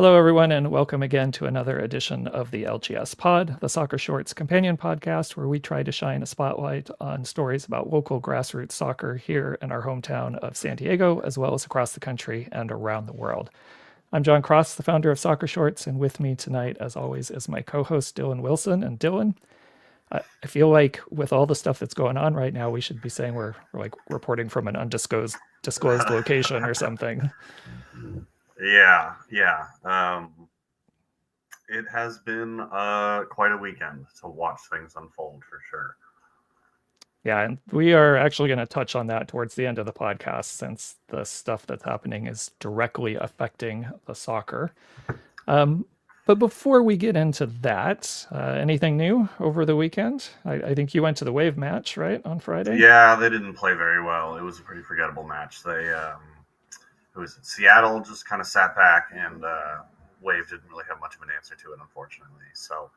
Hello, everyone, and welcome again to another edition of the LGS Pod, the Soccer Shorts companion podcast, where we try to shine a spotlight on stories about local grassroots soccer here in our hometown of San Diego, as well as across the country and around the world. I'm John Cross, the founder of Soccer Shorts, and with me tonight, as always, is my co-host Dylan Wilson. And Dylan, I feel like with all the stuff that's going on right now, we should be saying we're like reporting from an undisclosed location or something. Yeah. It has been quite a weekend to watch things unfold for sure. Yeah, and we are actually going to touch on that towards the end of the podcast since the stuff that's happening is directly affecting the soccer. But before we get into that, anything new over the weekend? I think you went to the Wave match, right, on Friday? Yeah, they didn't play very well. It was a pretty forgettable match. It was Seattle just kind of sat back, and Wave didn't really have much of an answer to it, unfortunately. So,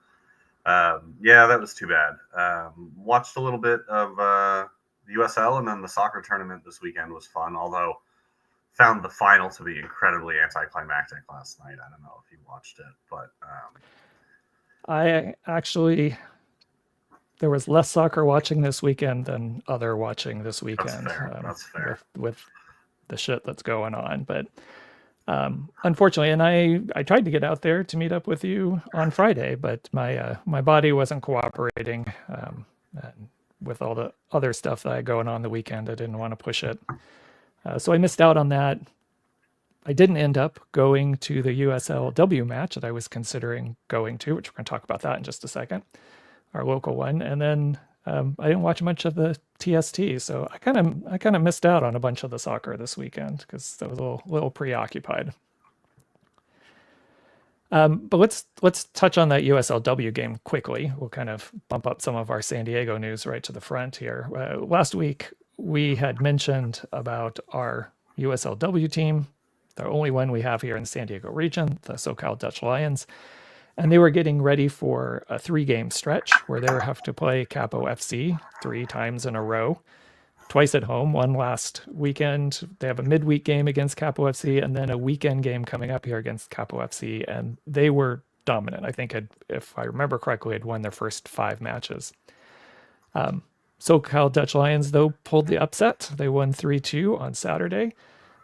yeah, that was too bad. Watched a little bit of the USL, and then the soccer tournament this weekend was fun, although found the final to be incredibly anticlimactic last night. I don't know if you watched it, but I actually, there was less soccer watching this weekend than other watching this weekend. That's fair. With the shit that's going on, but unfortunately, and I tried to get out there to meet up with you on Friday, but my body wasn't cooperating, and with all the other stuff that I had going on the weekend, I didn't want to push it. So I missed out on that. I didn't end up going to the USLW match that I was considering going to, which we're going to talk about that in just a second, our local one. And then I didn't watch much of the TST, so I kind of missed out on a bunch of the soccer this weekend because I was a little preoccupied. But let's touch on that USLW game quickly. We'll kind of bump up some of our San Diego news right to the front here. Last week, we had mentioned about our USLW team, the only one we have here in the San Diego region, the SoCal Dutch Lions. And they were getting ready for a 3-game stretch where they would have to play Capo FC 3 times in a row, twice at home, one last weekend. They have a midweek game against Capo FC and then a weekend game coming up here against Capo FC. And they were dominant. I think, if I remember correctly, had won their first 5 matches. SoCal Dutch Lions, though, pulled the upset. They won 3-2 on Saturday.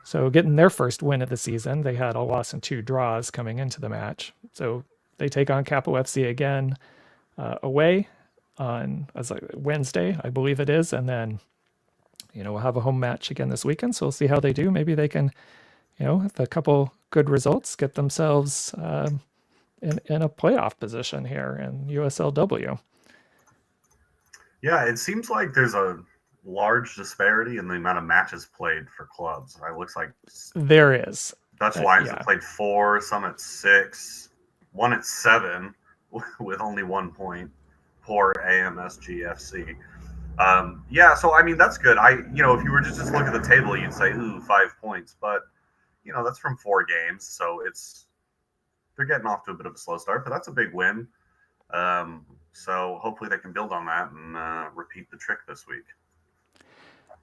So getting their first win of the season. They had a loss and 2 draws coming into the match. So they take on Capo FC again away on Wednesday, I believe it is. And then, we'll have a home match again this weekend. So we'll see how they do. Maybe they can, with a couple good results, get themselves in a playoff position here in USLW. Yeah, it seems like there's a large disparity in the amount of matches played for clubs. It looks like there is. Dutch Lions have played 4, some at 6, one at 7 with only 1 point. Poor AMSGFC. Yeah, so I mean that's good. If you were to just look at the table, you'd say, ooh, 5 points, but that's from 4 games, so they're getting off to a bit of a slow start, but that's a big win. So hopefully they can build on that and repeat the trick this week.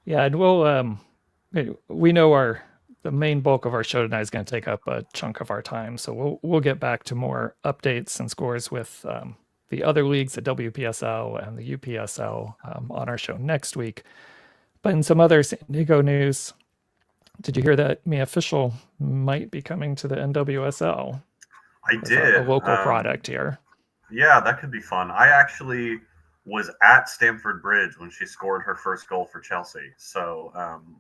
Yeah, and we know the main bulk of our show tonight is going to take up a chunk of our time, so we'll get back to more updates and scores with the other leagues, the WPSL and the UPSL, on our show next week. But in some other San Diego news, did you hear that Mia Fishel might be coming to the NWSL? I did. A local product here. Yeah, that could be fun. I actually was at Stamford Bridge when she scored her first goal for Chelsea, so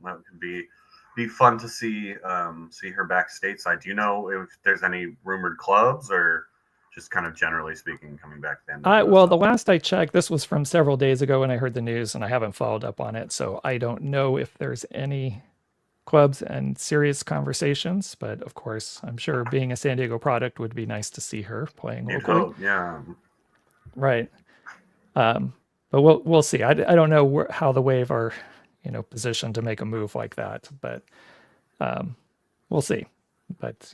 that could be fun to see her back stateside. Do you know if there's any rumored clubs or just kind of generally speaking coming back then? Well, the last I checked, this was from several days ago when I heard the news, and I haven't followed up on it, so I don't know if there's any clubs and serious conversations, but of course, I'm sure being a San Diego product would be nice to see her playing locally. Yeah. Right. But we'll see. I don't know how the Wave are, positioned to make a move like that, but we'll see. But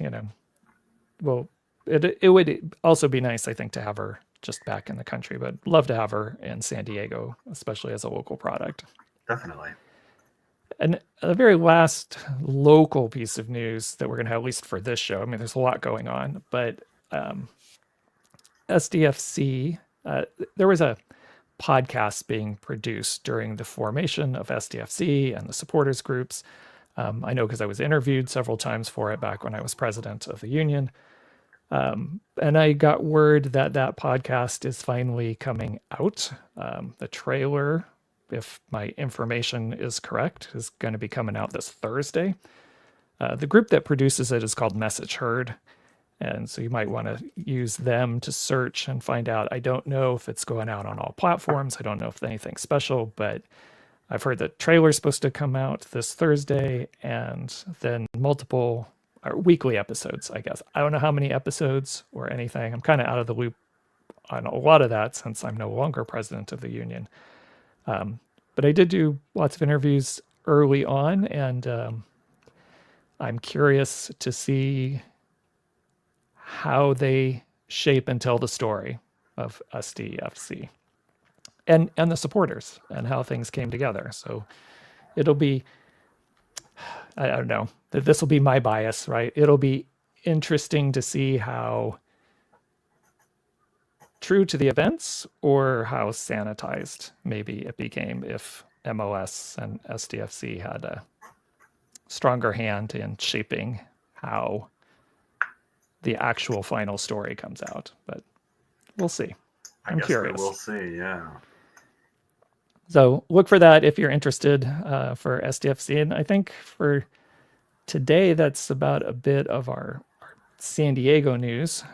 it would also be nice, I think, to have her just back in the country, but love to have her in San Diego, especially as a local product. Definitely. And the very last local piece of news that we're going to have, at least for this show, I mean, there's a lot going on, but SDFC, there was a podcast being produced during the formation of SDFC and the supporters groups. I know because I was interviewed several times for it back when I was president of the union. And I got word that that podcast is finally coming out. The trailer, if my information is correct, is going to be coming out this Thursday. The group that produces it is called Message Heard. And so you might want to use them to search and find out. I don't know if it's going out on all platforms. I don't know if it's anything special, but I've heard the trailer's supposed to come out this Thursday, and then multiple or weekly episodes, I guess. I don't know how many episodes or anything. I'm kind of out of the loop on a lot of that since I'm no longer president of the union. But I did do lots of interviews early on, and I'm curious to see how they shape and tell the story of SDFC and the supporters and how things came together. So it'll be, I don't know, this will be my bias, right? It'll be interesting to see how true to the events or how sanitized maybe it became if MOS and SDFC had a stronger hand in shaping how the actual final story comes out. But we'll see. I'm curious. We'll see, yeah. So look for that if you're interested for SDFC. And I think for today, that's about a bit of our San Diego news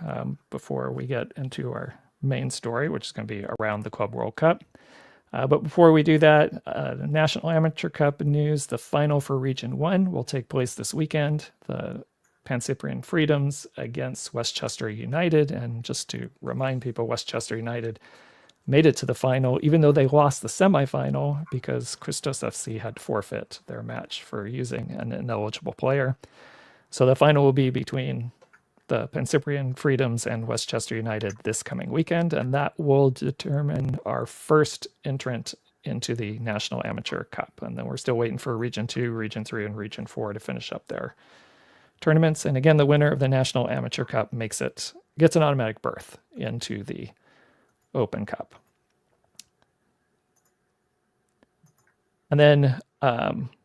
before we get into our main story, which is going to be around the Club World Cup. But before we do that, the National Amateur Cup news, the final for Region 1 will take place this weekend. The Pan-Cyprian Freedoms against Westchester United. And just to remind people, Westchester United made it to the final, even though they lost the semifinal because Christos FC had to forfeit their match for using an ineligible player. So the final will be between the Pan-Cyprian Freedoms and Westchester United this coming weekend, and that will determine our first entrant into the National Amateur Cup. And then we're still waiting for Region 2, Region 3, and Region 4 to finish up their tournaments. And again, the winner of the National Amateur Cup gets an automatic berth into the Open Cup. And then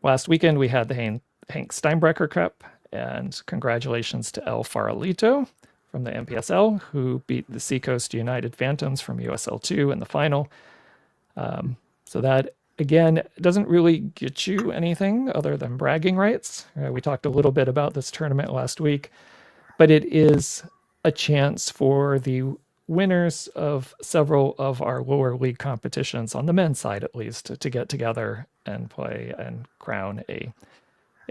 last weekend we had the Hank Steinbrecher Cup, and congratulations to El Farolito from the MPSL, who beat the Seacoast United Phantoms from USL2 in the final. So that, again, doesn't really get you anything other than bragging rights. We talked a little bit about this tournament last week, but it is a chance for the winners of several of our lower league competitions, on the men's side at least, to get together and play and crown a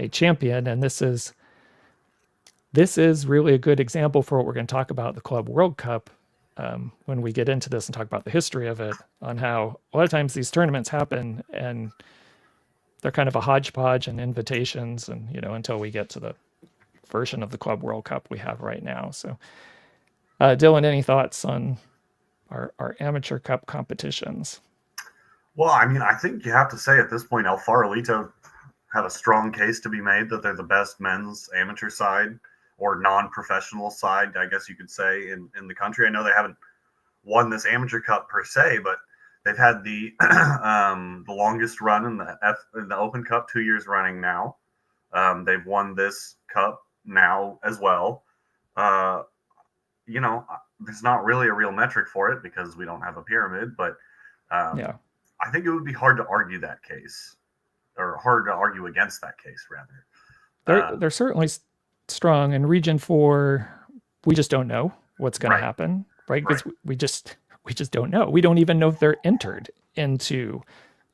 champion. And this is really a good example for what we're going to talk about, the Club World Cup, when we get into this and talk about the history of it, on how a lot of times these tournaments happen and they're kind of a hodgepodge and invitations, and until we get to the version of the Club World Cup we have right now. So Dylan, any thoughts on our amateur cup competitions? Well, I mean, I think you have to say at this point, El Farolito have a strong case to be made that they're the best men's amateur side or non-professional side, I guess you could say, in the country. I know they haven't won this amateur cup per se, but they've had the the longest run in the Open Cup 2 years running now. They've won this cup now as well. There's not really a real metric for it because we don't have a pyramid, but I think it would be hard to argue that case, or hard to argue against that case, rather. They're certainly strong. In Region 4, we just don't know what's going to happen, right? Because we just don't know. We don't even know if they're entered into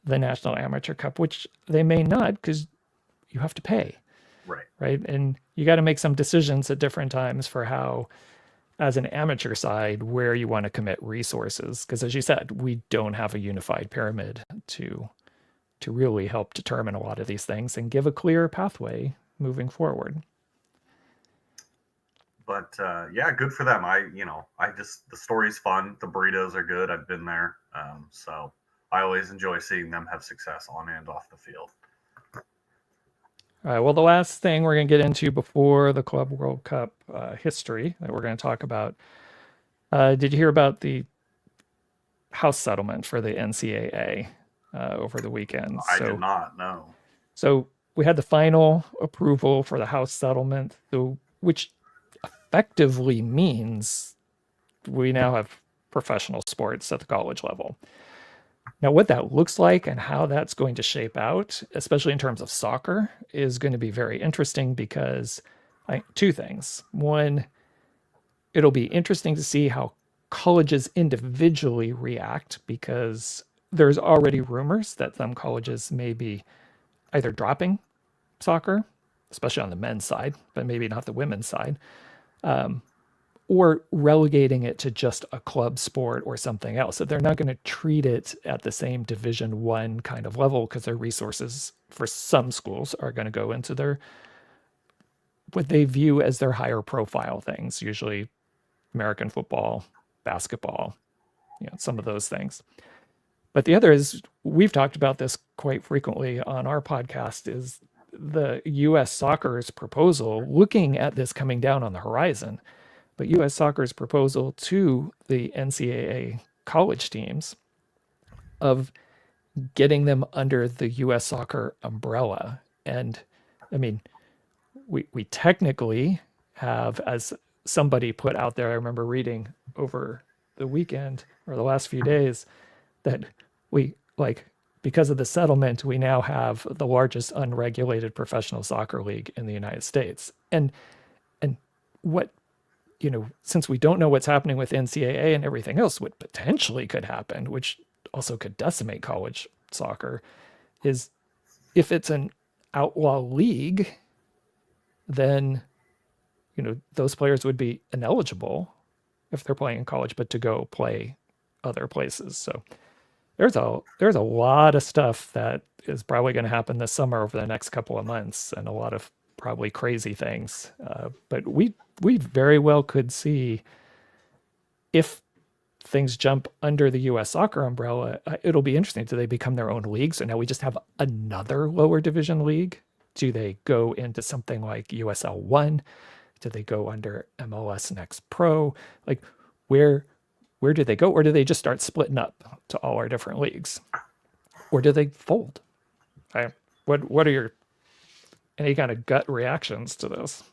the National Amateur Cup, which they may not, because you have to pay. Right. And you got to make some decisions at different times for how, as an amateur side, where you want to commit resources. Because as you said, we don't have a unified pyramid to really help determine a lot of these things and give a clear pathway moving forward. But good for them. The story's fun. The burritos are good. I've been there. So I always enjoy seeing them have success on and off the field. All right. Well, the last thing we're going to get into before the Club World Cup history that we're going to talk about. Did you hear about the House Settlement for the NCAA over the weekend? I did not know. So we had the final approval for the House Settlement, which effectively means we now have professional sports at the college level. Now, what that looks like and how that's going to shape out, especially in terms of soccer, is going to be very interesting because two things. One, it'll be interesting to see how colleges individually react because there's already rumors that some colleges may be either dropping soccer, especially on the men's side, but maybe not the women's side, or relegating it to just a club sport or something else. So they're not going to treat it at the same Division One kind of level because their resources for some schools are going to go into their what they view as their higher profile things, usually American football, basketball, some of those things. But the other is we've talked about this quite frequently on our podcast is the U.S. Soccer's proposal, looking at this coming down on the horizon, but U.S. Soccer's proposal to the NCAA college teams of getting them under the U.S. Soccer umbrella. And I mean, we technically have, as somebody put out there, I remember reading over the weekend or the last few days, that we because of the settlement, we now have the largest unregulated professional soccer league in the United States. And what, since we don't know what's happening with NCAA and everything else, what potentially could happen, which also could decimate college soccer, is if it's an outlaw league, then, those players would be ineligible if they're playing in college, but to go play other places. So there's a lot of stuff that is probably going to happen this summer over the next couple of months, and a lot of probably crazy things. But we very well could see, if things jump under the U.S. Soccer umbrella, it'll be interesting. Do they become their own league? So now we just have another lower division league. Do they go into something like USL 1? Do they go under MLS Next Pro? Like, where do they go? Or do they just start splitting up to all our different leagues? Or do they fold? What are your any kind of gut reactions to this?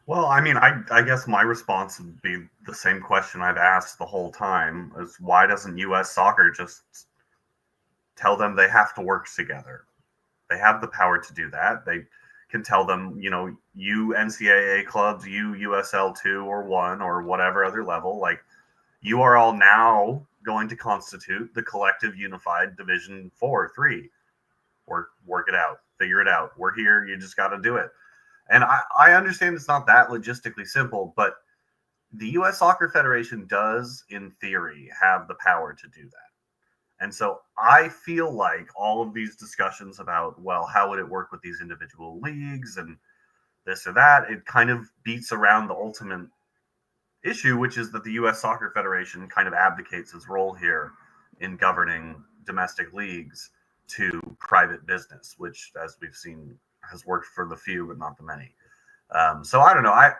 Well, I mean, I guess my response would be the same question I've asked the whole time: is why doesn't U.S. Soccer just tell them they have to work together? They have the power to do that. They can tell them, you NCAA clubs, you USL 2 or 1 or whatever other level, like, you are all now going to constitute the collective unified Division 4, 3. Work it out. Figure it out. We're here. You just got to do it. And I understand it's not that logistically simple, but the U.S. Soccer Federation does, in theory, have the power to do that. And so I feel like all of these discussions about, well, how would it work with these individual leagues and this or that, it kind of beats around the ultimate issue, which is that the U.S. Soccer Federation kind of abdicates its role here in governing domestic leagues to private business, which, as we've seen, has worked for the few but not the many. So I don't know.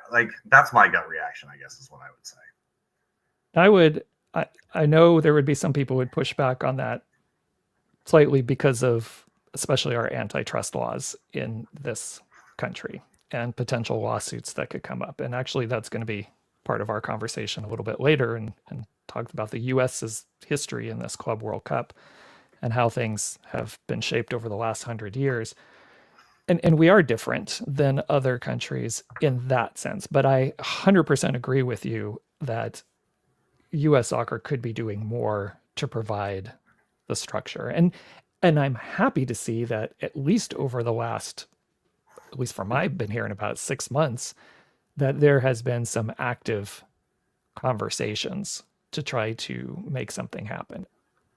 That's my gut reaction, I guess, is what I would say. I know there would be some people who would push back on that slightly because of especially our antitrust laws in this country and potential lawsuits that could come up. And actually, that's going to be part of our conversation a little bit later, and talk about the U.S.'s history in this Club World Cup and how things have been shaped over the last 100 years. And we are different than other countries in that sense. But I 100% agree with you that U.S. Soccer could be doing more to provide the structure. And I'm happy to see that at least over the last, at least from I've been hearing about 6 months, that there has been some active conversations to try to make something happen.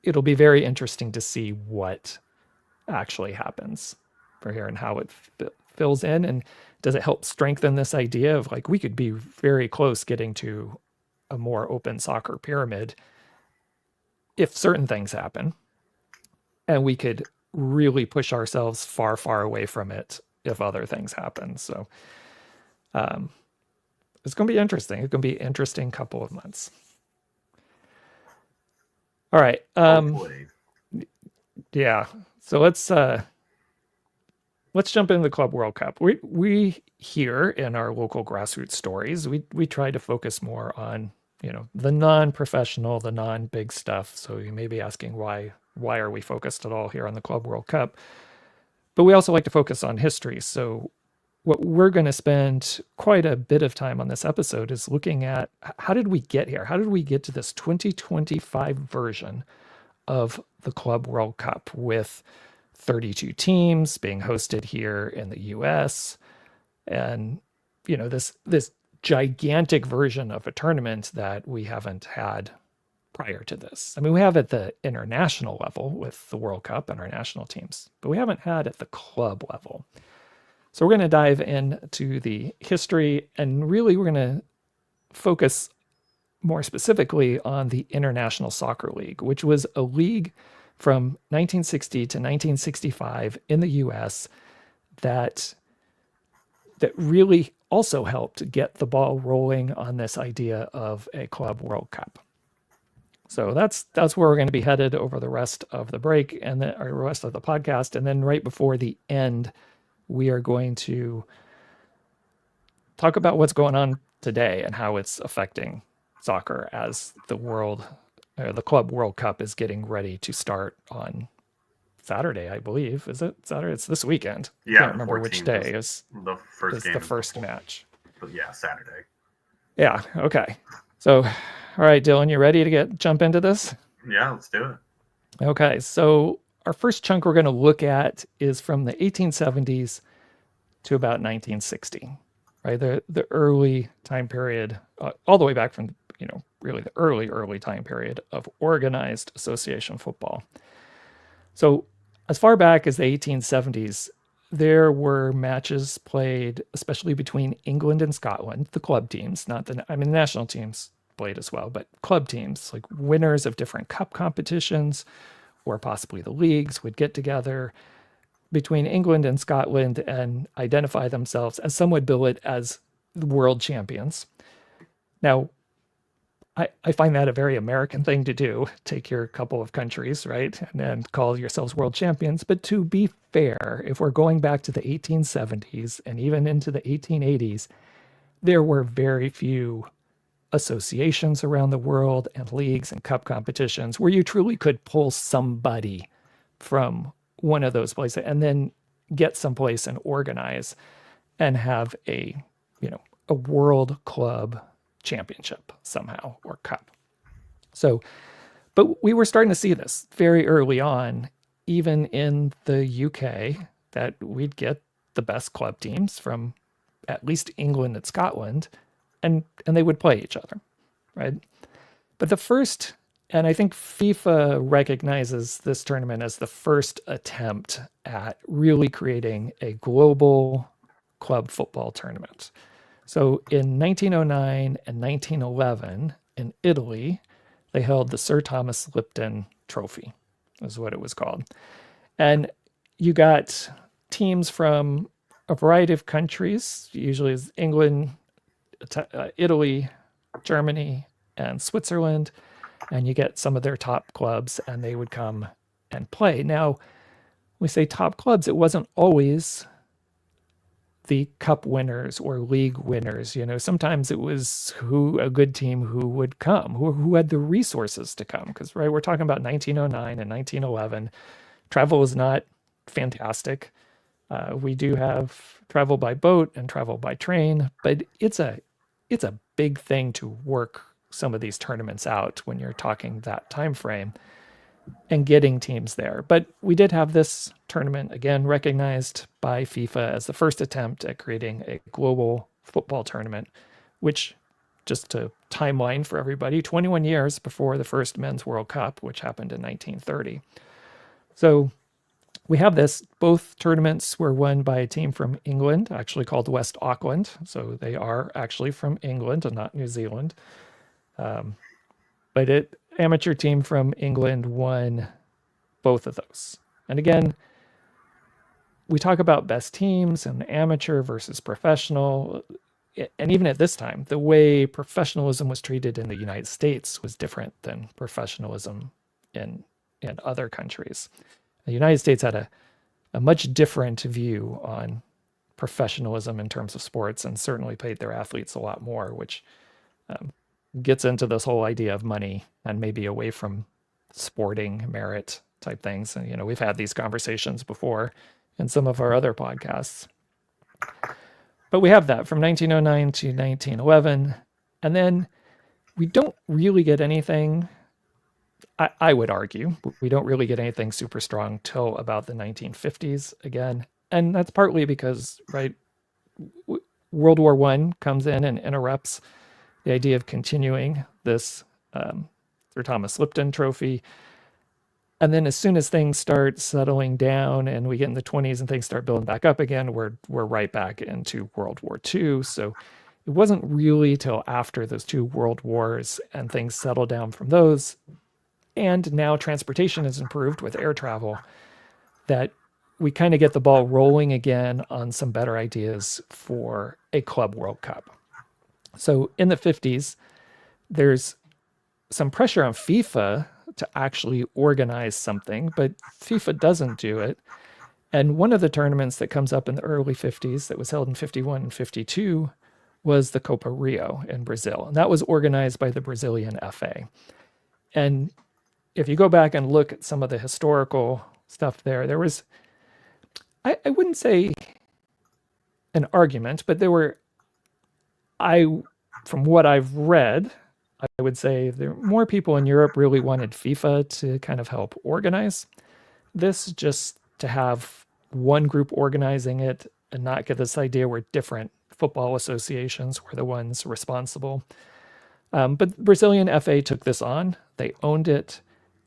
It'll be very interesting to see what actually happens for here and how it fills in. And does it help strengthen this idea of we could be very close getting to a more open soccer pyramid if certain things happen, and we could really push ourselves far, far away from it if other things happen. So it's going to be interesting. It's going to be an interesting couple of months. All right. Hopefully. Yeah. So let's jump into the Club World Cup. We here in our local grassroots stories, we try to focus more on, the non-professional, the non-big stuff. So you may be asking why are we focused at all here on the Club World Cup? But we also like to focus on history. So what we're going to spend quite a bit of time on this episode is looking at how did we get here? How did we get to this 2025 version of the Club World Cup with 32 teams being hosted here in the US, and this gigantic version of a tournament that we haven't had prior to this. I mean, we have at the international level with the World Cup and our national teams, but we haven't had at the club level. So we're going to dive into the history, and really we're going to focus more specifically on the International Soccer League, which was a league from 1960 to 1965 in the US that really also helped get the ball rolling on this idea of a Club World Cup. So that's where we're going to be headed over the rest of the break and the rest of the podcast. And then right before the end, we are going to talk about what's going on today and how it's affecting soccer as the Club World Cup is getting ready to start on Saturday, I believe. Is it Saturday? It's this weekend. Yeah, I can't remember which day is the first game. The first match. But yeah, Saturday. Yeah. Okay. So, all right, Dylan, you ready to jump into this? Yeah, let's do it. Okay. So our first chunk we're going to look at is from the 1870s to about 1960, right? The early time period, all the way back from, really the early time period of organized association football. So as far back as the 1870s, there were matches played, especially between England and Scotland, the club teams, the national teams played as well, but club teams, like winners of different cup competitions, or possibly the leagues, would get together between England and Scotland and identify themselves, as some would bill it, as the world champions. Now, I find that a very American thing to do. Take your couple of countries, right, and call yourselves world champions. But to be fair, if we're going back to the 1870s and even into the 1880s, there were very few associations around the world and leagues and cup competitions where you truly could pull somebody from one of those places and then get someplace and organize and have a world club championship somehow, or cup. So, but we were starting to see this very early on, even in the UK, that we'd get the best club teams from at least England and Scotland, and they would play each other, right? But the first, and I think FIFA recognizes this tournament as the first attempt at really creating a global club football tournament. So in 1909 and 1911 in Italy, they held the Sir Thomas Lipton Trophy, is what it was called. And you got teams from a variety of countries, usually England, Italy, Germany, and Switzerland, and you get some of their top clubs, and they would come and play. Now, we say top clubs, it wasn't always the cup winners or league winners. Sometimes it was a good team who would come, who had the resources to come. Because, right, we're talking about 1909 and 1911. Travel was not fantastic. We do have travel by boat and travel by train, but it's a big thing to work some of these tournaments out when you're talking that time frame and getting teams there. But we did have this tournament, again, recognized by FIFA as the first attempt at creating a global football tournament, which, just to timeline for everybody, 21 years before the first Men's World Cup, which happened in 1930. So we have this. Both tournaments were won by a team from England, actually called West Auckland. So they are actually from England and not New Zealand. But amateur team from England won both of those. And again, we talk about best teams and amateur versus professional. And even at this time, the way professionalism was treated in the United States was different than professionalism in other countries. The United States had a much different view on professionalism in terms of sports, and certainly paid their athletes a lot more, which gets into this whole idea of money and maybe away from sporting merit type things. And, we've had these conversations before in some of our other podcasts. But we have that from 1909 to 1911. And then we don't really get anything, I would argue, we don't really get anything super strong till about the 1950s again. And that's partly because, right, World War I comes in and interrupts the idea of continuing this Sir Thomas Lipton Trophy. And then as soon as things start settling down and we get in the 20s and things start building back up again, we're right back into World War II. So it wasn't really till after those two world wars and things settle down from those, and now transportation has improved with air travel, that we kind of get the ball rolling again on some better ideas for a Club World Cup. So in the 50s, there's some pressure on FIFA to actually organize something, but FIFA doesn't do it. And one of the tournaments that comes up in the early 50s that was held in 51 and 52 was the Copa Rio in Brazil. And that was organized by the Brazilian FA. And if you go back and look at some of the historical stuff there was, I wouldn't say an argument, but there were, from what I've read, I would say there more people in Europe really wanted FIFA to kind of help organize this, just to have one group organizing it and not get this idea where different football associations were the ones responsible. But Brazilian FA took this on. They owned it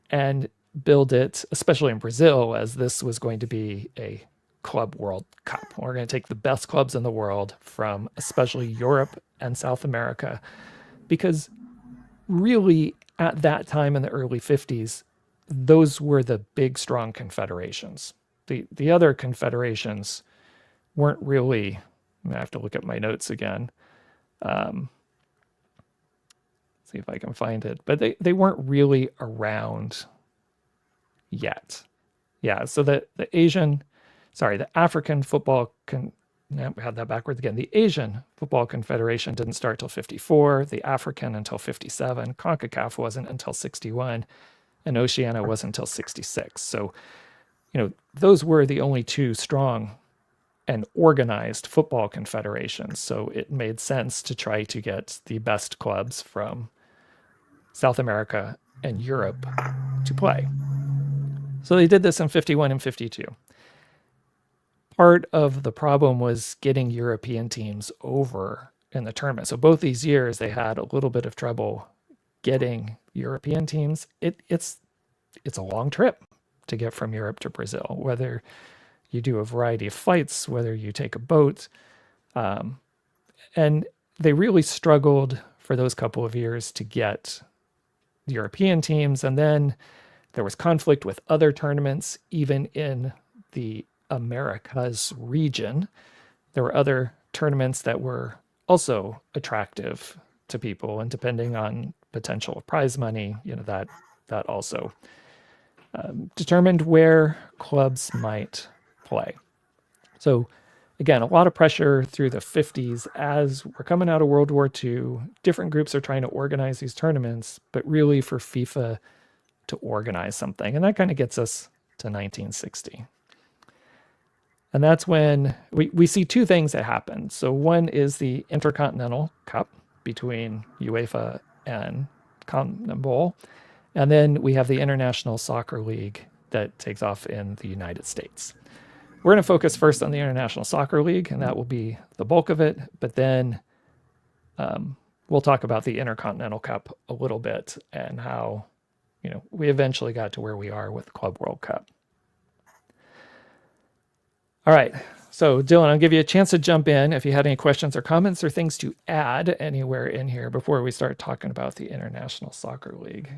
and billed it, especially in Brazil, as this was going to be a Club World Cup. We're going to take the best clubs in the world from especially Europe and South America, because really at that time in the early 50s, those were the big, strong confederations. The other confederations weren't really, I have to look at my notes again. See if I can find it, but they weren't really around yet. Yeah, so the African Football we had that backwards again. The Asian Football Confederation didn't start till 54, the African until 57, CONCACAF wasn't until 61, and Oceania wasn't until 66. So, those were the only two strong and organized football confederations. So it made sense to try to get the best clubs from South America and Europe to play. So they did this in 51 and 52. Part of the problem was getting European teams over in the tournament. So both these years they had a little bit of trouble getting European teams. It's a long trip to get from Europe to Brazil, whether you do a variety of flights, whether you take a boat. And they really struggled for those couple of years to get European teams. And then there was conflict with other tournaments, even in the Americas region. There were other tournaments that were also attractive to people, and depending on potential prize money, that also determined where clubs might play. So again, a lot of pressure through the 50s as we're coming out of World War II. Different groups are trying to organize these tournaments, but really for FIFA to organize something. And that kind of gets us to 1960. And that's when we see two things that happen. So one is the Intercontinental Cup between UEFA and CONMEBOL. And then we have the International Soccer League that takes off in the United States. We're going to focus first on the International Soccer League, and that will be the bulk of it. But then we'll talk about the Intercontinental Cup a little bit and how, we eventually got to where we are with Club World Cup. All right. So Dylan, I'll give you a chance to jump in if you had any questions or comments or things to add anywhere in here before we start talking about the International Soccer League.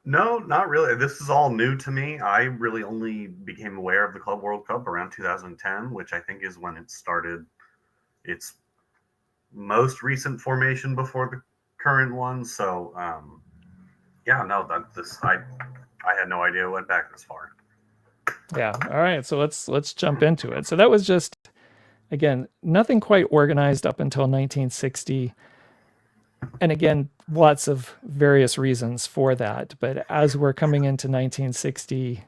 No, not really. This is all new to me. I really only became aware of the Club World Cup around 2010, which I think is when it started its most recent formation before the current one. So, yeah, no, that this I had no idea it went back this far. Yeah. All right. So let's jump into it. So that was just, again, nothing quite organized up until 1960. And again, lots of various reasons for that. But as we're coming into 1960,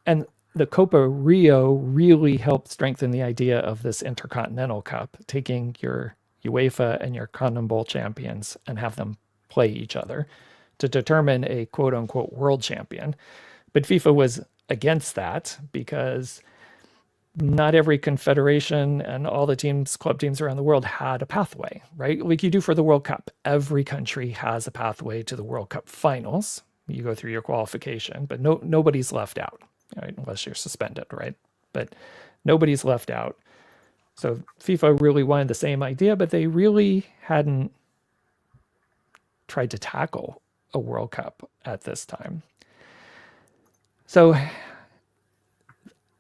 and the Copa Rio really helped strengthen the idea of this Intercontinental Cup, taking your UEFA and your CONMEBOL champions and have them play each other to determine a quote unquote world champion. But FIFA was against that because not every confederation and all the teams, club teams around the world had a pathway, right? Like you do for the World Cup. Every country has a pathway to the World Cup finals. You go through your qualification, but nobody's left out, right? Unless you're suspended, right? But nobody's left out. So FIFA really wanted the same idea, but they really hadn't tried to tackle a World Cup at this time. So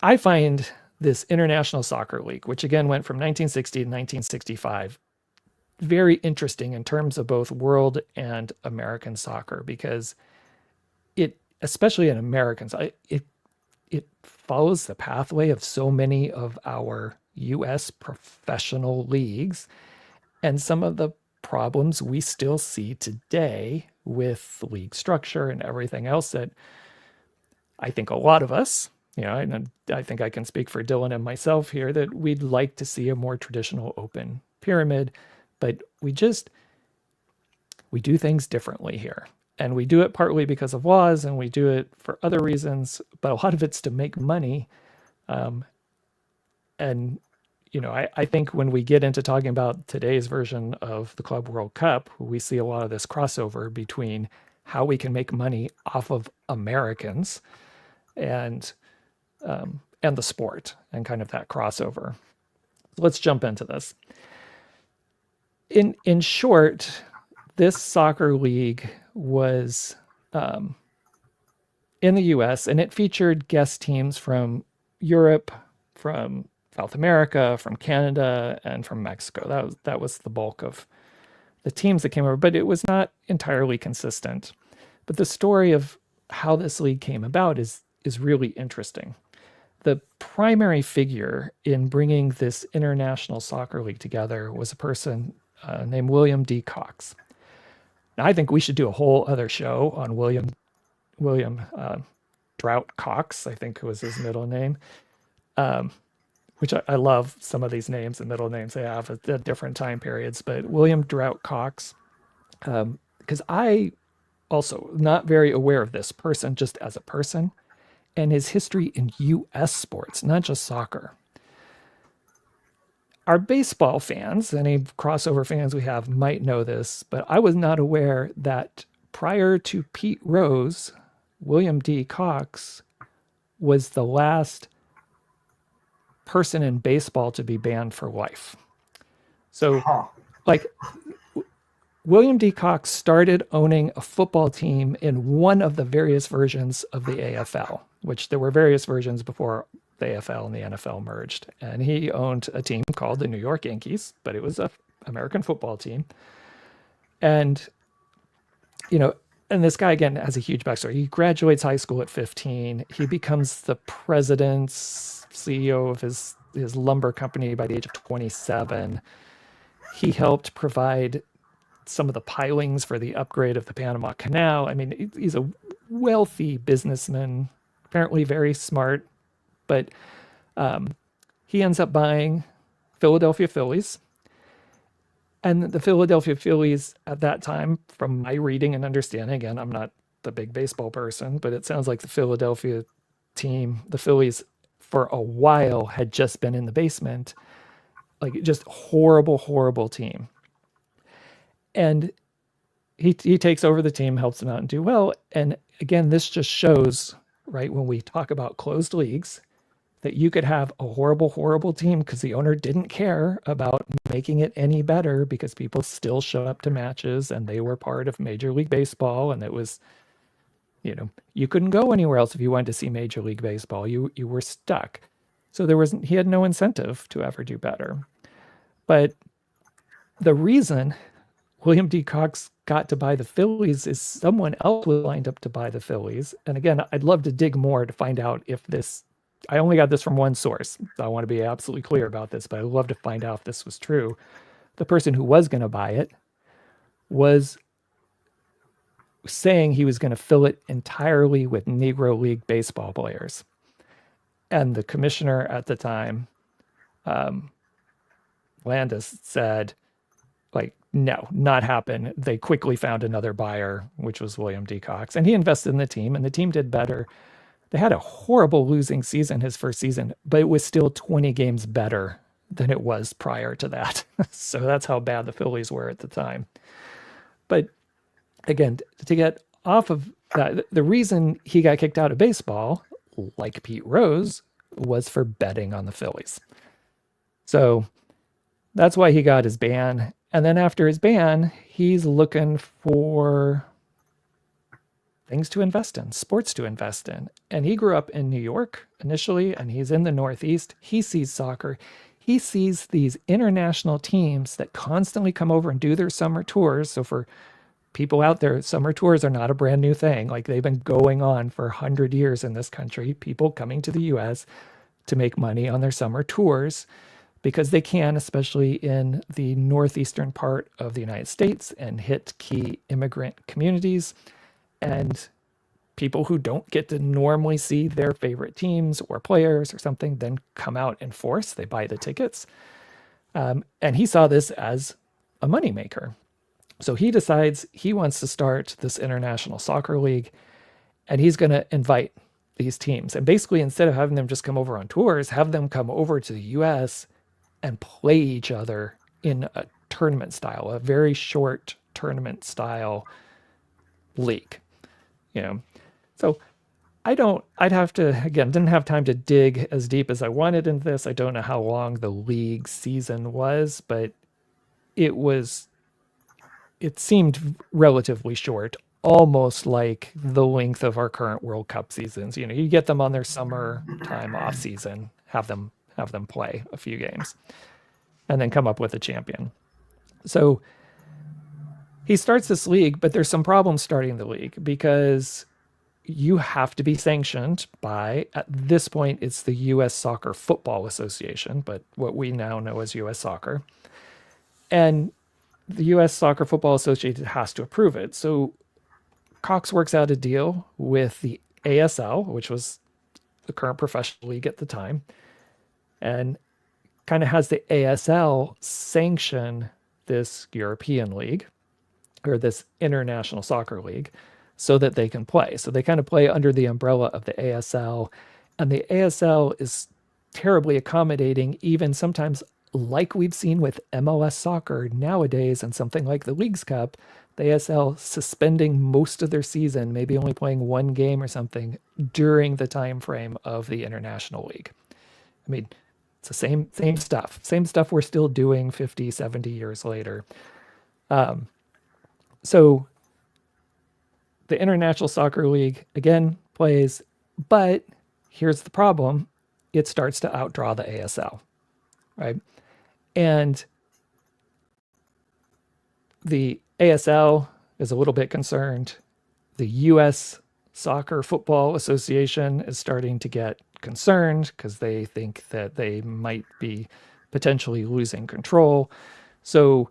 I find this International Soccer League, which again went from 1960 to 1965, very interesting in terms of both world and American soccer because it, especially in Americans, it follows the pathway of so many of our U.S. professional leagues and some of the problems we still see today with league structure and everything else that I think a lot of us, I think I can speak for Dylan and myself here that we'd like to see a more traditional open pyramid, but we do things differently here. And we do it partly because of laws and we do it for other reasons, but a lot of it's to make money. And, I think when we get into talking about today's version of the Club World Cup, we see a lot of this crossover between how we can make money off of Americans and the sport and kind of that crossover. So let's jump into this. In short, this soccer league was in the U.S. and it featured guest teams from Europe, from South America, from Canada, and from Mexico. That was the bulk of the teams that came over, but it was not entirely consistent. But the story of how this league came about is really interesting. The primary figure in bringing this International Soccer League together was a person named William D. Cox. Now, I think we should do a whole other show on William Drought Cox, I think was his middle name, which I love some of these names and middle names they have at different time periods. But William Drought Cox, because I also not very aware of this person just as a person and his history in U.S. sports, not just soccer. Our baseball fans, any crossover fans we have might know this, but I was not aware that prior to Pete Rose, William D. Cox was the last person in baseball to be banned for life. So, William D. Cox started owning a football team in one of the various versions of the AFL, which there were various versions before the AFL and the NFL merged. And he owned a team called the New York Yankees, but it was an American football team. And, and this guy, again, has a huge backstory. He graduates high school at 15. He becomes the president, CEO of his lumber company by the age of 27. He helped provide some of the pilings for the upgrade of the Panama Canal. I mean, he's a wealthy businessman, apparently very smart, but he ends up buying Philadelphia Phillies. And the Philadelphia Phillies at that time, from my reading and understanding, again, I'm not the big baseball person, but it sounds like the Philadelphia team, the Phillies, for a while had just been in the basement. Like just horrible, horrible team. And he takes over the team, helps them out and do well. And again, this just shows, right, when we talk about closed leagues, that you could have a horrible, horrible team because the owner didn't care about making it any better because people still show up to matches and they were part of Major League Baseball and it was You couldn't go anywhere else if you wanted to see Major League Baseball. You were stuck. So he had no incentive to ever do better. But the reason William D. Cox got to buy the Phillies is someone else was lined up to buy the Phillies. And again, I'd love to dig more to find out if this, I only got this from one source, so I want to be absolutely clear about this, but I'd love to find out if this was true. The person who was going to buy it was saying he was going to fill it entirely with Negro League baseball players. And the commissioner at the time, Landis, said, like, no, not happen. They quickly found another buyer, which was William D. Cox, and he invested in the team, and the team did better. They had a horrible losing season his first season, but it was still 20 games better than it was prior to that. So that's how bad the Phillies were at the time. But again, to get off of that, the reason he got kicked out of baseball, like Pete Rose, was for betting on the Phillies. So that's why he got his ban. And then after his ban, he's looking for things to invest in, sports to invest in. And he grew up in New York initially, and he's in the Northeast. He sees soccer. He sees these international teams that constantly come over and do their summer tours. So for people out there, summer tours are not a brand new thing. Like, they've been going on for 100 years in this country, people coming to the US to make money on their summer tours because they can, especially in the northeastern part of the United States, and hit key immigrant communities. And people who don't get to normally see their favorite teams or players or something then come out in force. They buy the tickets. And he saw this as a moneymaker. So he decides he wants to start this international soccer league, and he's going to invite these teams. And basically, instead of having them just come over on tours, have them come over to the US and play each other in a tournament style, a very short tournament style league. So I'd have to, again, didn't have time to dig as deep as I wanted into this. I don't know how long the league season was, but it seemed relatively short, almost like the length of our current World Cup seasons. You get them on their summer time off season, have them play a few games, and then come up with a champion. So he starts this league, but there's some problems starting the league because you have to be sanctioned by, at this point, it's the U.S. Soccer Football Association, but what we now know as U.S. Soccer. And the U.S. Soccer Football Association has to approve it. So Cox works out a deal with the ASL, which was the current professional league at the time, and kind of has the ASL sanction this European league, or this international soccer league, so that they can play. So they kind of play under the umbrella of the ASL, and the ASL is terribly accommodating, even sometimes like we've seen with MLS soccer nowadays and something like the Leagues Cup, the ASL suspending most of their season, maybe only playing one game or something during the time frame of the international league. I mean, it's the same stuff we're still doing 50, 70 years later. So the International Soccer League, again, plays, but here's the problem. It starts to outdraw the ASL, right? And the ASL is a little bit concerned. The U.S. Soccer Football Association is starting to get concerned because they think that they might be potentially losing control. So,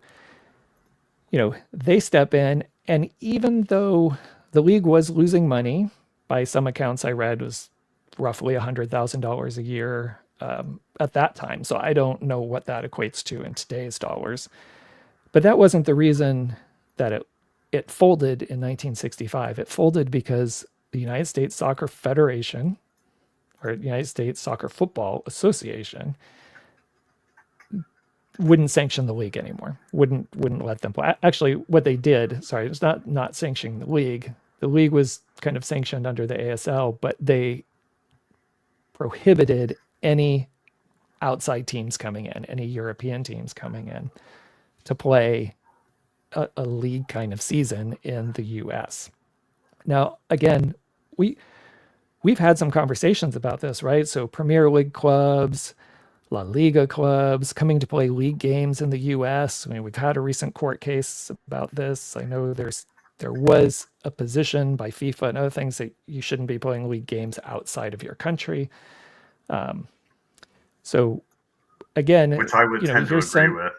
they step in, and even though the league was losing money, by some accounts I read was roughly $100,000 a year at that time. So I don't know what that equates to in today's dollars. But that wasn't the reason that it folded in 1965. It folded because the United States Soccer Federation, or United States Soccer Football Association, wouldn't sanction the league anymore, wouldn't let them play. Actually, what they did, it's not sanctioning the league. The league was kind of sanctioned under the ASL, but they prohibited any outside teams coming in, any European teams coming in to play a league kind of season in the US. Now, again, we've had some conversations about this, right? So Premier League clubs, La Liga clubs coming to play league games in the US. I mean, we've had a recent court case about this. I know there was a position by FIFA and other things that you shouldn't be playing league games outside of your country. So again, which I would tend to here's agree some with,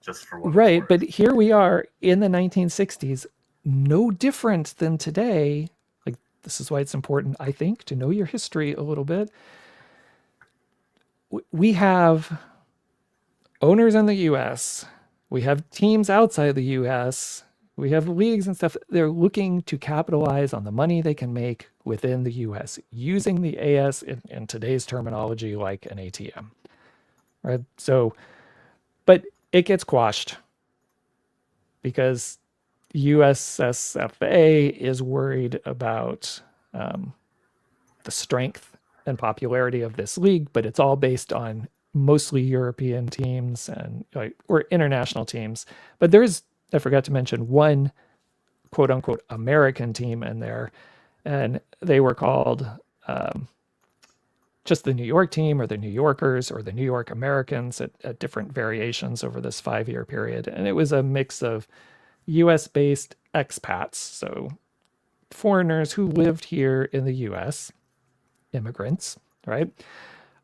just for what it's right, worth. but here we are in the 1960s, no different than today. Like, this is why it's important, I think, to know your history a little bit. We have owners in the US, we have teams outside the US, we have leagues and stuff. They're looking to capitalize on the money they can make within the US using the AS in today's terminology like an ATM. Right? So, but it gets quashed because USSFA is worried about the strength and popularity of this league, but it's all based on mostly European teams and or international teams. But there's, I forgot to mention, one quote unquote American team in there, and they were called just the New York team or the New Yorkers or the New York Americans at different variations over this 5-year period. And it was a mix of US based expats, so foreigners who lived here in the US, immigrants, right?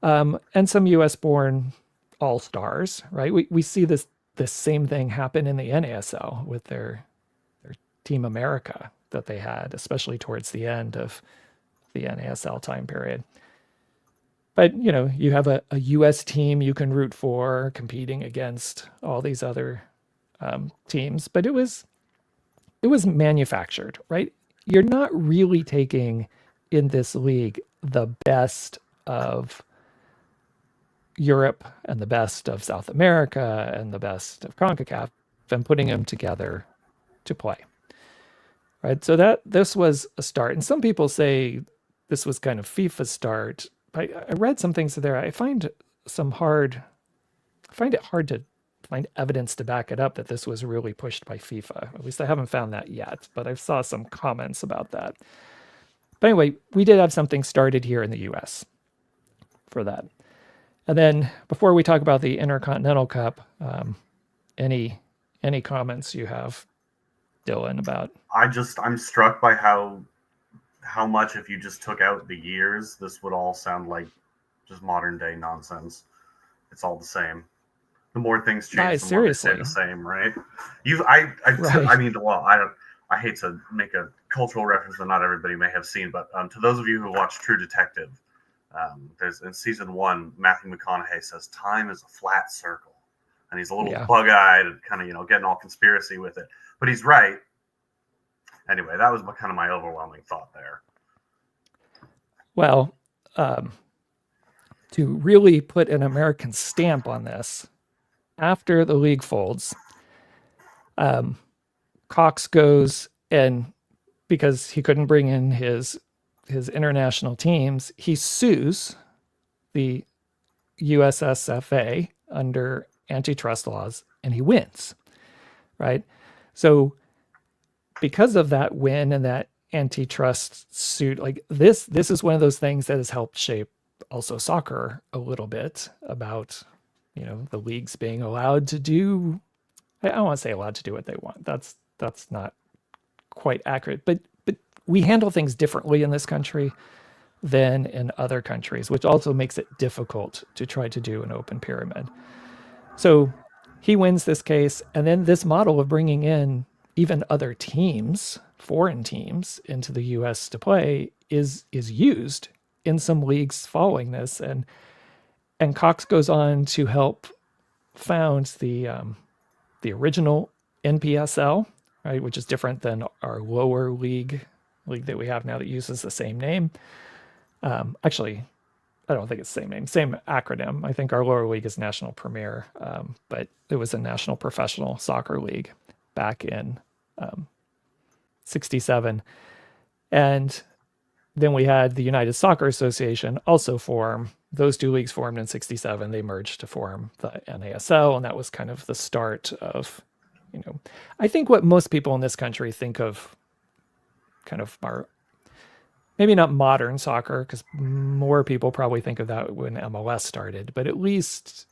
And some US born all stars, right? We see this same thing happen in the NASL with their Team America that they had, especially towards the end of the NASL time period. But you have a US team you can root for competing against all these other teams, but it was manufactured, right? You're not really taking in this league the best of Europe and the best of South America and the best of CONCACAF and putting them together to play. Right? So this was a start. And some people say this was kind of FIFA's start. I read some things there. I find it hard to find evidence to back it up that this was really pushed by FIFA. At least I haven't found that yet, but I saw some comments about that. But anyway, we did have something started here in the US for that. And then before we talk about the Intercontinental Cup, any comments you have, Dylan, about? I'm struck by how much, if you just took out the years, this would all sound like just modern day nonsense. It's all the same. The more things change, the more they stay the same, right? I hate to make a cultural reference that not everybody may have seen, but to those of you who watch True Detective, there's in season 1, Matthew McConaughey says time is a flat circle, and he's a little bug-eyed and kind of getting all conspiracy with it, but he's right. Anyway, that was kind of my overwhelming thought there. Well, to really put an American stamp on this, after the league folds, Cox goes, and because he couldn't bring in his international teams, he sues the USSFA under antitrust laws, and he wins, right? So because of that win and that antitrust suit, like this is one of those things that has helped shape also soccer a little bit about, the leagues being allowed to do, I don't want to say allowed to do what they want. That's not quite accurate, but we handle things differently in this country than in other countries, which also makes it difficult to try to do an open pyramid. So he wins this case, and then this model of bringing in even other teams, foreign teams, into the U.S. to play is used in some leagues following this, and Cox goes on to help found the original NPSL, right, which is different than our lower league that we have now that uses the same name. Actually, I don't think it's the same name, same acronym. I think our lower league is National Premier, but it was a National Professional Soccer League back in 67. And then we had the United Soccer Association also form. Those two leagues formed in 67. They merged to form the NASL, and that was kind of the start of, I think what most people in this country think of kind of our maybe not modern soccer, because more people probably think of that when MLS started, but at least,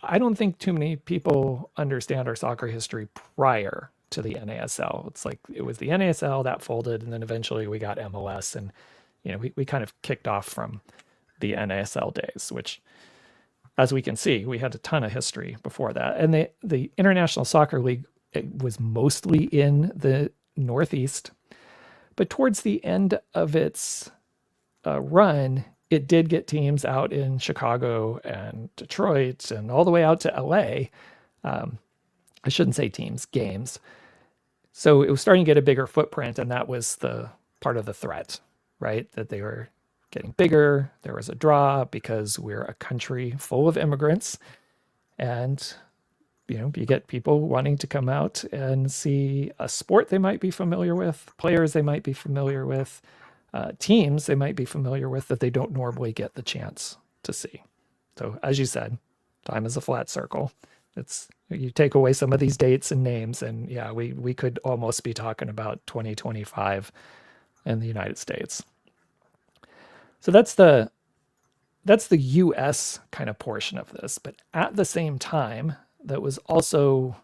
I don't think too many people understand our soccer history prior to the NASL. It's like it was the NASL that folded, and then eventually we got MLS, and we kind of kicked off from the NASL days, which, as we can see, we had a ton of history before that. And the International Soccer League, it was mostly in the Northeast, but towards the end of its run, it did get teams out in Chicago and Detroit and all the way out to LA. I shouldn't say teams, games. So it was starting to get a bigger footprint, and that was the part of the threat, right? That they were getting bigger. There was a draw because we're a country full of immigrants, and you get people wanting to come out and see a sport they might be familiar with, players they might be familiar with, teams they might be familiar with that they don't normally get the chance to see. So as you said, time is a flat circle. You take away some of these dates and names, and yeah, we could almost be talking about 2025 in the United States. So that's the US kind of portion of this. But at the same time, that was also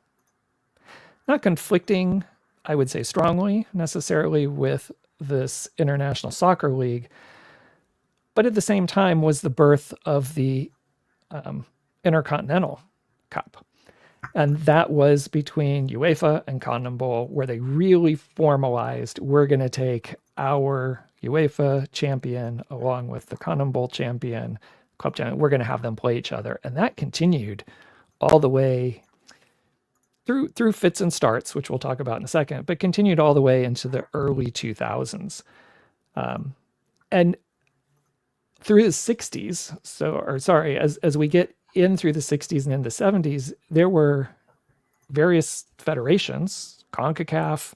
not conflicting, I would say strongly, necessarily with this International Soccer League, but at the same time was the birth of the Intercontinental Cup. And that was between UEFA and CONMEBOL, where they really formalized, we're going to take our UEFA champion along with the CONMEBOL champion, club champion, we're going to have them play each other. And that continued all the way through fits and starts, which we'll talk about in a second, but continued all the way into the early 2000s. And through the 60s, as we get in through the 60s and in the 70s, there were various federations, CONCACAF,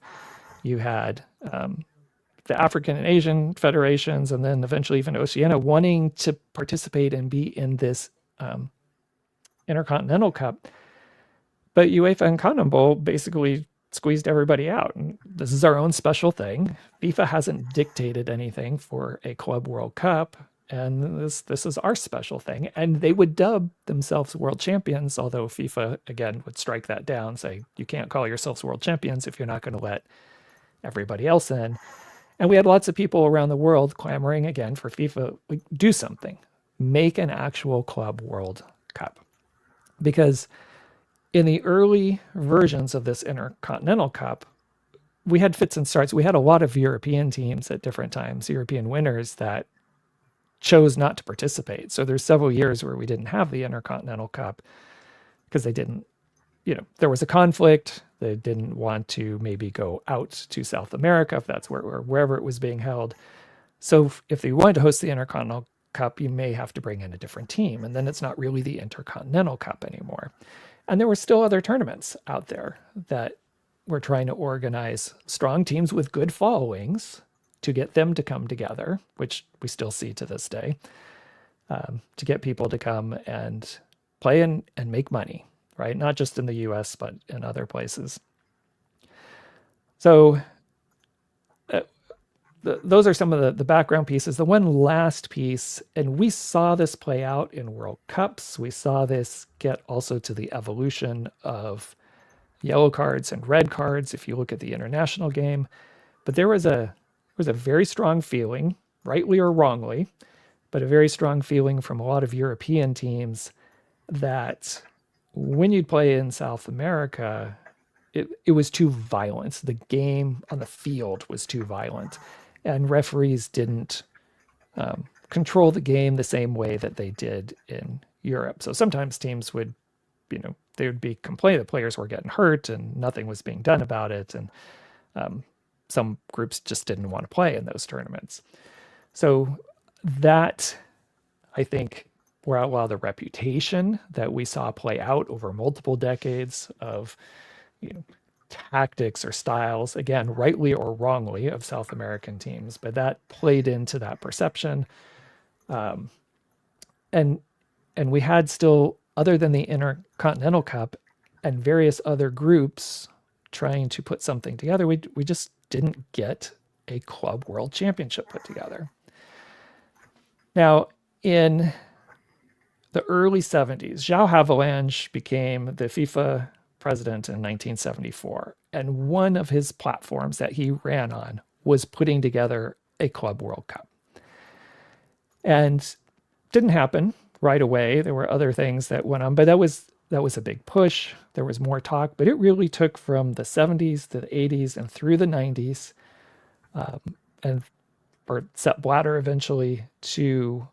you had the African and Asian federations, and then eventually even Oceania wanting to participate and be in this Intercontinental Cup. But UEFA and CONMEBOL basically squeezed everybody out. And this is our own special thing. FIFA hasn't dictated anything for a Club World Cup, and this is our special thing. And they would dub themselves world champions, although FIFA, again, would strike that down, say, you can't call yourselves world champions if you're not going to let everybody else in. And we had lots of people around the world clamoring, again, for FIFA, like, do something. Make an actual Club World Cup. Because in the early versions of this Intercontinental Cup, we had fits and starts. We had a lot of European teams at different times, European winners that chose not to participate. So there's several years where we didn't have the Intercontinental Cup because they didn't, there was a conflict. They didn't want to maybe go out to South America if that's wherever it was being held. So if they wanted to host the Intercontinental Cup, you may have to bring in a different team, and then it's not really the Intercontinental Cup anymore. And there were still other tournaments out there that were trying to organize strong teams with good followings to get them to come together, which we still see to this day, to get people to come and play and make money, right? Not just in the US, but in other places. So those are some of the background pieces. The one last piece, and we saw this play out in World Cups. We saw this get also to the evolution of yellow cards and red cards, if you look at the international game. But there was a very strong feeling, rightly or wrongly, but a very strong feeling from a lot of European teams that when you'd play in South America, it was too violent. The game on the field was too violent. And referees didn't control the game the same way that they did in Europe. So sometimes teams would, they would be complaining that players were getting hurt and nothing was being done about it. And some groups just didn't want to play in those tournaments. So that, I think, brought a lot of the reputation that we saw play out over multiple decades of, tactics or styles, again, rightly or wrongly, of South American teams, but that played into that perception. And we had still, other than the Intercontinental Cup and various other groups trying to put something together, we just didn't get a Club World Championship put together. Now, in the early 70s, João Havelange became the FIFA president in 1974. And one of his platforms that he ran on was putting together a Club World Cup. And didn't happen right away. There were other things that went on, but that was a big push. There was more talk, but it really took from the 70s to the 80s and through the 90s, and for Sepp Blatter eventually to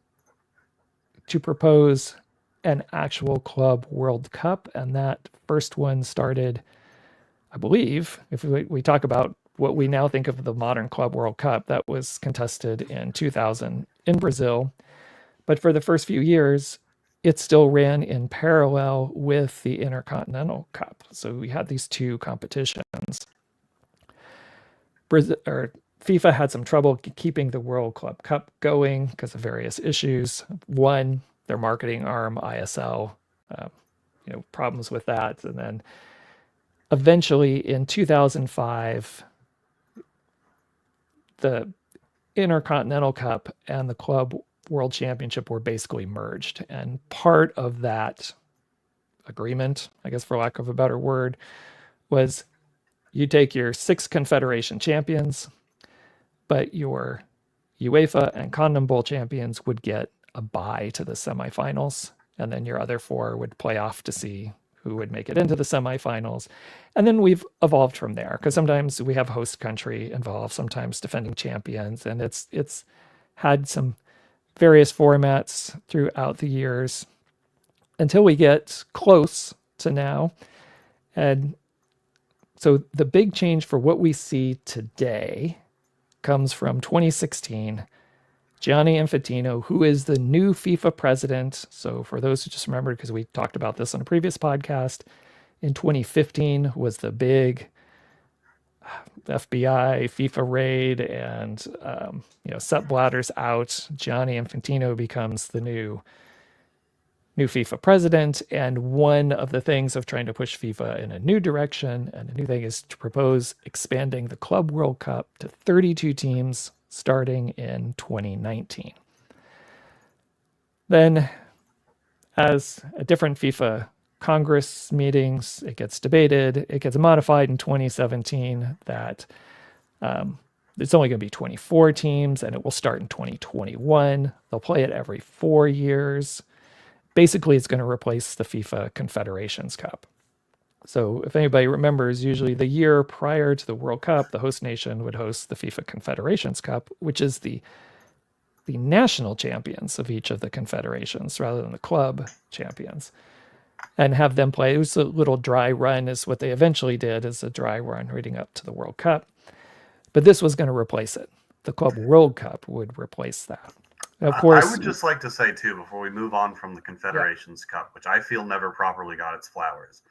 propose an actual Club World Cup. And that first one started, I believe, if we talk about what we now think of the modern Club World Cup, that was contested in 2000 in Brazil. But for the first few years, it still ran in parallel with the Intercontinental Cup. So we had these two competitions. FIFA had some trouble keeping the World Club Cup going because of various issues. One, their marketing arm, ISL, problems with that. And then eventually in 2005, the Intercontinental Cup and the Club World Championship were basically merged. And part of that agreement, I guess for lack of a better word, was you take your 6 Confederation champions, but your UEFA and CONMEBOL champions would get a bye to the semifinals, and then your other 4 would play off to see who would make it into the semifinals. And then we've evolved from there, because sometimes we have host country involved, sometimes defending champions, and it's had some various formats throughout the years until we get close to now. And so the big change for what we see today comes from 2016. Gianni Infantino, who is the new FIFA president. So for those who just remembered, because we talked about this on a previous podcast, in 2015 was the big FBI, FIFA raid, and Sepp Blatter's out. Gianni Infantino becomes the new FIFA president, and one of the things of trying to push FIFA in a new direction, and a new thing, is to propose expanding the Club World Cup to 32 teams starting in 2019. Then, as a different FIFA Congress meetings, it gets debated, it gets modified in 2017 that it's only going to be 24 teams, and it will start in 2021. They'll play it every 4 years. Basically, it's going to replace the FIFA Confederations Cup. So if anybody remembers, usually the year prior to the World Cup, the host nation would host the FIFA Confederations Cup, which is the national champions of each of the confederations rather than the club champions, and have them play. It was a little dry run is what they eventually did, is a dry run leading up to the World Cup. But this was going to replace it. The Club World Cup would replace that. Of course, I would just like to say, too, before we move on from the Confederations Cup, which I feel never properly got its flowers,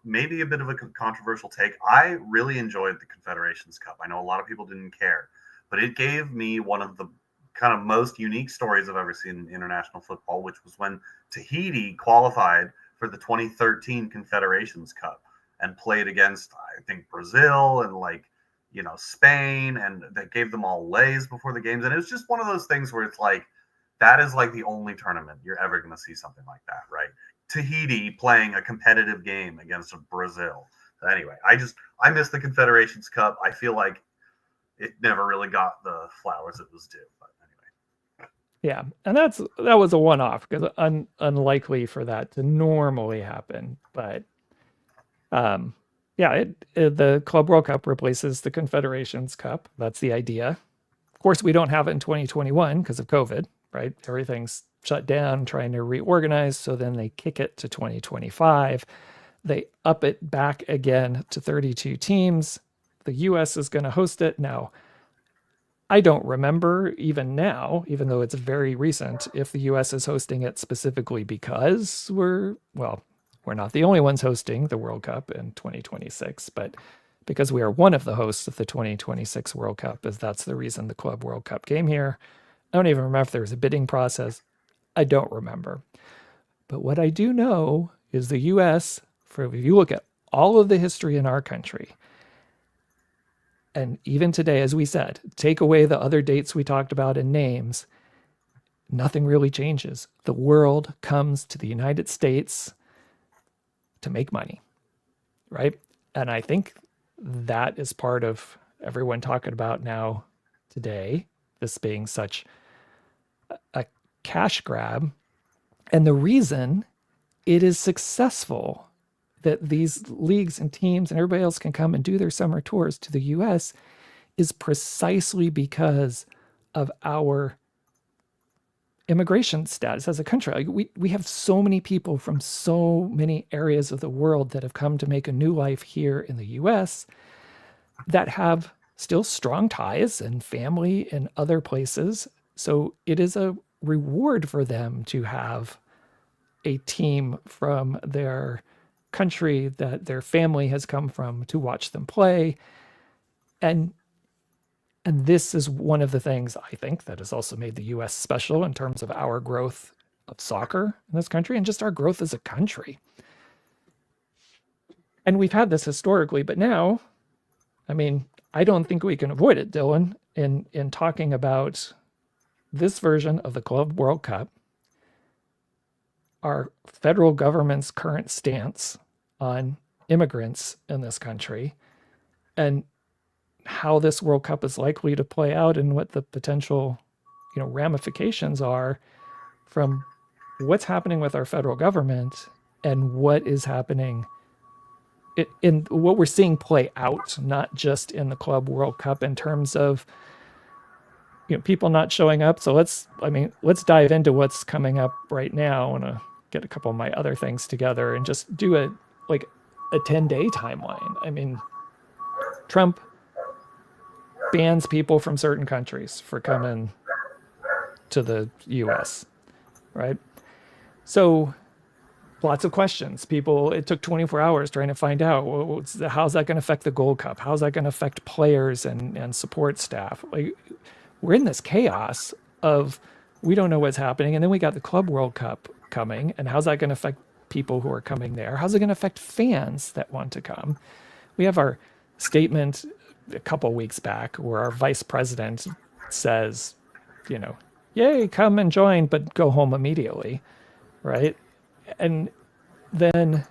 maybe a bit of a controversial take. I really enjoyed the Confederations Cup. I know a lot of people didn't care, but it gave me one of the kind of most unique stories I've ever seen in international football, which was when Tahiti qualified for the 2013 Confederations Cup and played against, I think, Brazil and Spain, and they gave them all lays before the games. And it was just one of those things where it's like, that is like the only tournament you're ever going to see something like that, right? Tahiti playing a competitive game against Brazil. So anyway, I miss the Confederations Cup. I feel like it never really got the flowers it was due. But anyway. Yeah, and that was a one-off, because unlikely for that to normally happen. But the Club World Cup replaces the Confederations Cup. That's the idea. Of course, we don't have it in 2021 because of COVID, right? Everything's shut down, trying to reorganize. So then they kick it to 2025. They up it back again to 32 teams. The US is going to host it. Now, I don't remember even now, even though it's very recent, if the US is hosting it specifically because we're not the only ones hosting the World Cup in 2026, but because we are one of the hosts of the 2026 World Cup, as that's the reason the Club World Cup came here. I don't even remember if there was a bidding process. I don't remember. But what I do know is the US, if you look at all of the history in our country, And even today, as we said, take away the other dates we talked about and names, nothing really changes. The world comes to the United States to make money, right? And I think that is part of everyone talking about now today, this being such a cash grab. And the reason it is successful that these leagues and teams and everybody else can come and do their summer tours to the US is precisely because of our immigration status as a country. Like we have so many people from so many areas of the world that have come to make a new life here in the US that have still strong ties and family in other places. So it is a reward for them to have a team from their country that their family has come from to watch them play. And this is one of the things I think that has also made the US special in terms of our growth of soccer in this country and just our growth as a country. And we've had this historically, but now, I mean, I don't think we can avoid it, Dylan, in talking about this version of the Club World Cup, our federal government's current stance on immigrants in this country, and how this World Cup is likely to play out and what the potential, ramifications are from what's happening with our federal government and what is happening in what we're seeing play out, not just in the Club World Cup in terms of people not showing up. So let's dive into what's coming up right now. I want to get a couple of my other things together and just do a 10-day timeline. I mean, Trump bans people from certain countries for coming to the US, right? So lots of questions. It took 24 hours trying to find out, how's that going to affect the Gold Cup? How's that going to affect players and support staff? Like, we're in this chaos of, we don't know what's happening. And then we got the Club World Cup coming, and how's that going to affect people who are coming there? How's it going to affect fans that want to come? We have our statement a couple weeks back where our vice president says, yay, come and join, but go home immediately, right? And then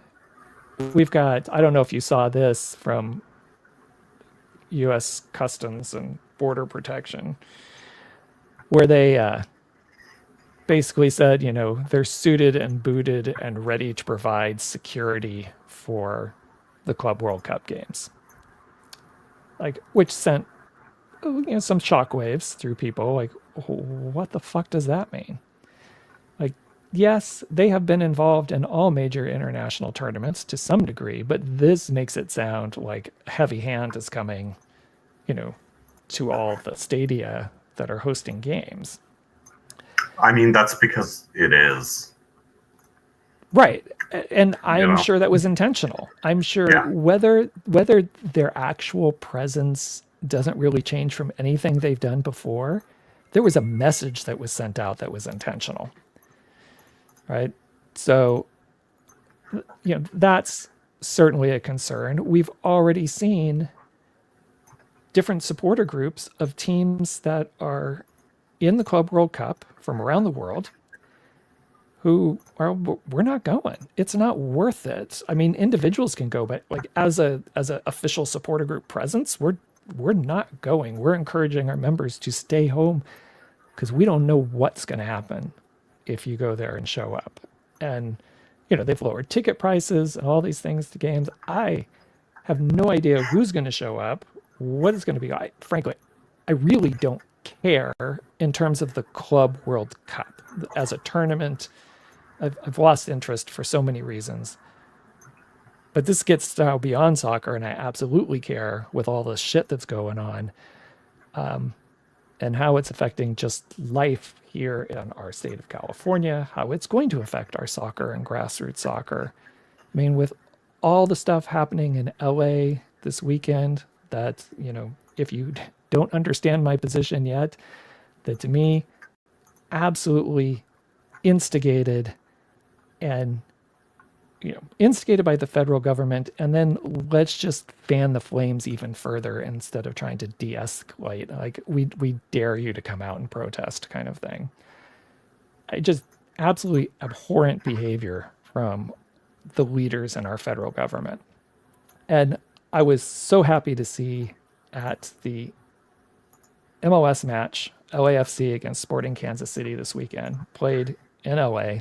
we've got, I don't know if you saw this from U.S. Customs and Border Protection, where they basically said, they're suited and booted and ready to provide security for the Club World Cup games. Which sent some shockwaves through people. Like, what the fuck does that mean? Yes, they have been involved in all major international tournaments to some degree, but this makes it sound like a heavy hand is coming, to all the stadia that are hosting games. I mean, that's because it is. Right. And I'm sure that was intentional. I'm sure whether their actual presence doesn't really change from anything they've done before, there was a message that was sent out that was intentional. Right. So, that's certainly a concern. We've already seen different supporter groups of teams that are in the Club World Cup from around the world who are, we're not going. It's not worth it. I mean, individuals can go, but as a official supporter group presence, we're not going. We're encouraging our members to stay home because we don't know what's going to happen if you go there and show up. And, they've lowered ticket prices and all these things to games. I have no idea who's going to show up, what it's going to be. Frankly, I really don't care in terms of the Club World Cup as a tournament. I've lost interest for so many reasons. But this gets now beyond soccer, and I absolutely care with all the shit that's going on. And how it's affecting just life here in our state of California, how it's going to affect our soccer and grassroots soccer. I mean, with all the stuff happening in LA this weekend, that, if you don't understand my position yet, that to me, absolutely instigated and instigated by the federal government, and then let's just fan the flames even further instead of trying to de-escalate. Like we dare you to come out and protest, kind of thing. I just absolutely abhorrent behavior from the leaders in our federal government. And I was so happy to see at the MLS match, LAFC against Sporting Kansas City this weekend, played in LA,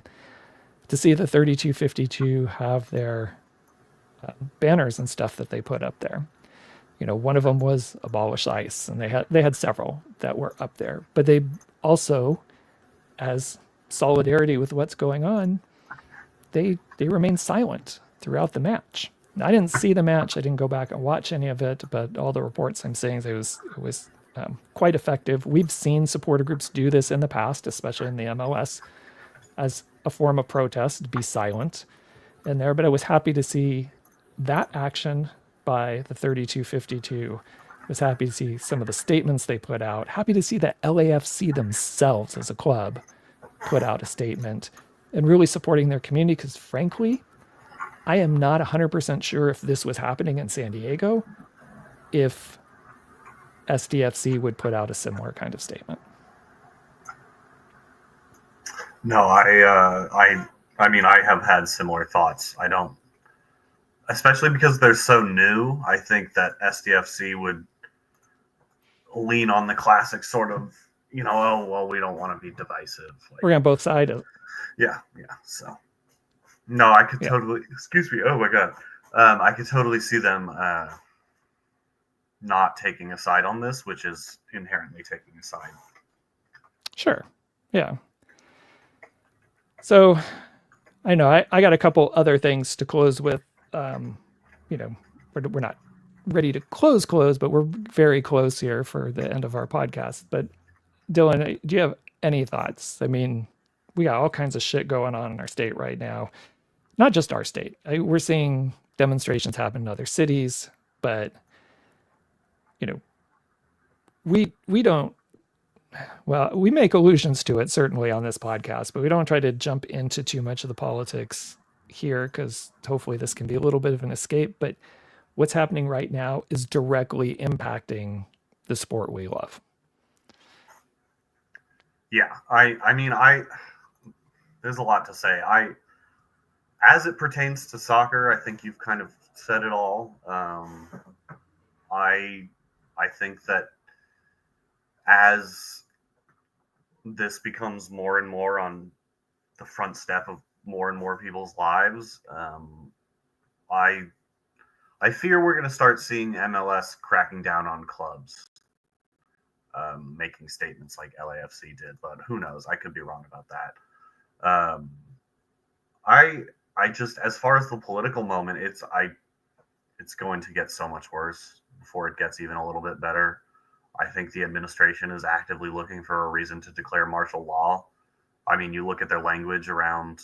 to see the 3252 have their banners and stuff that they put up there. One of them was abolish ICE, and they had several that were up there. But they also, as solidarity with what's going on, they remained silent throughout the match. I didn't see the match. I didn't go back and watch any of it, but all the reports I'm seeing, it was quite effective. We've seen supporter groups do this in the past, especially in the MLS, as a form of protest, be silent in there. But I was happy to see that action by the 3252. I was happy to see some of the statements they put out. Happy to see that LAFC themselves as a club put out a statement and really supporting their community, because frankly, I am not 100% sure if this was happening in San Diego, if SDFC would put out a similar kind of statement. No, I mean, I have had similar thoughts. I don't, especially because they're so new. I think that SDFC would lean on the classic sort of, oh, well, we don't want to be divisive. We're on both sides. Yeah. So, no, I could totally, excuse me. Oh my God. I could totally see them not taking a side on this, which is inherently taking a side. Sure. Yeah. So I know I got a couple other things to close with. We're not ready to close, but we're very close here for the end of our podcast. But Dylan, do you have any thoughts? I mean, we got all kinds of shit going on in our state right now. Not just our state. We're seeing demonstrations happen in other cities, but we don't. Well, we make allusions to it certainly on this podcast, but we don't try to jump into too much of the politics here, because hopefully this can be a little bit of an escape. But what's happening right now is directly impacting the sport we love. Yeah, I mean, there's a lot to say. As it pertains to soccer, I think you've kind of said it all. I think that as this becomes more and more on the front step of more and more people's lives, I fear we're going to start seeing MLS cracking down on clubs, making statements like LAFC did, but who knows? I could be wrong about that. I just, as far as the political moment, it's going to get so much worse before it gets even a little bit better. I think the administration is actively looking for a reason to declare martial law. I mean, you look at their language around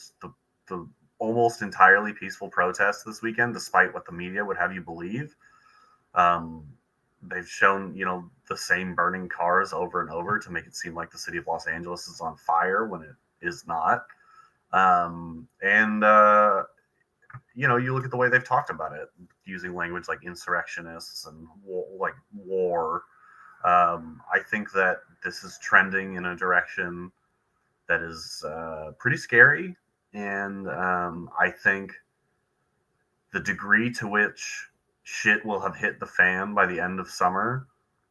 the almost entirely peaceful protests this weekend, despite what the media would have you believe. They've shown, the same burning cars over and over to make it seem like the city of Los Angeles is on fire when it is not. You look at the way they've talked about it, using language like insurrectionists and war. I think that this is trending in a direction that is pretty scary. And I think the degree to which shit will have hit the fan by the end of summer,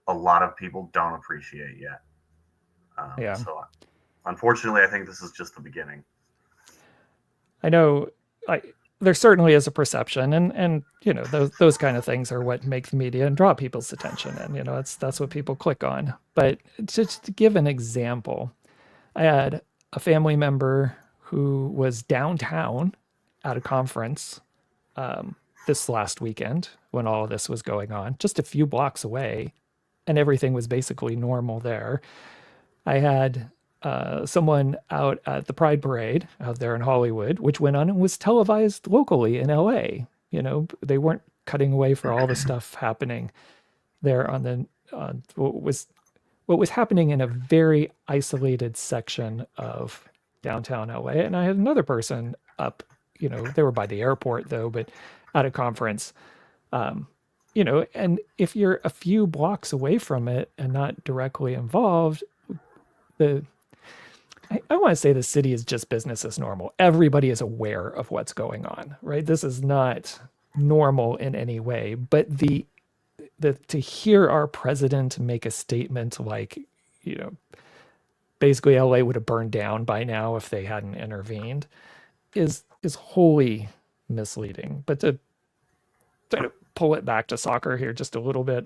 a lot of people don't appreciate yet. So unfortunately, I think this is just the beginning. I know there certainly is a perception, and those kind of things are what make the media and draw people's attention, and that's what people click on. But just to give an example, I had a family member who was downtown at a conference this last weekend when all of this was going on, just a few blocks away, and everything was basically normal there. I had someone out at the Pride Parade out there in Hollywood, which went on and was televised locally in LA. They weren't cutting away for all the stuff happening there on what was happening in a very isolated section of downtown LA. And I had another person up they were by the airport though, but at a conference. And if you're a few blocks away from it and not directly involved, the I want to say the city is just business as normal. Everybody is aware of what's going on, right? This is not normal in any way. But the to hear our president make a statement like, you know, basically LA would have burned down by now if they hadn't intervened, is wholly misleading. But to try to pull it back to soccer here just a little bit,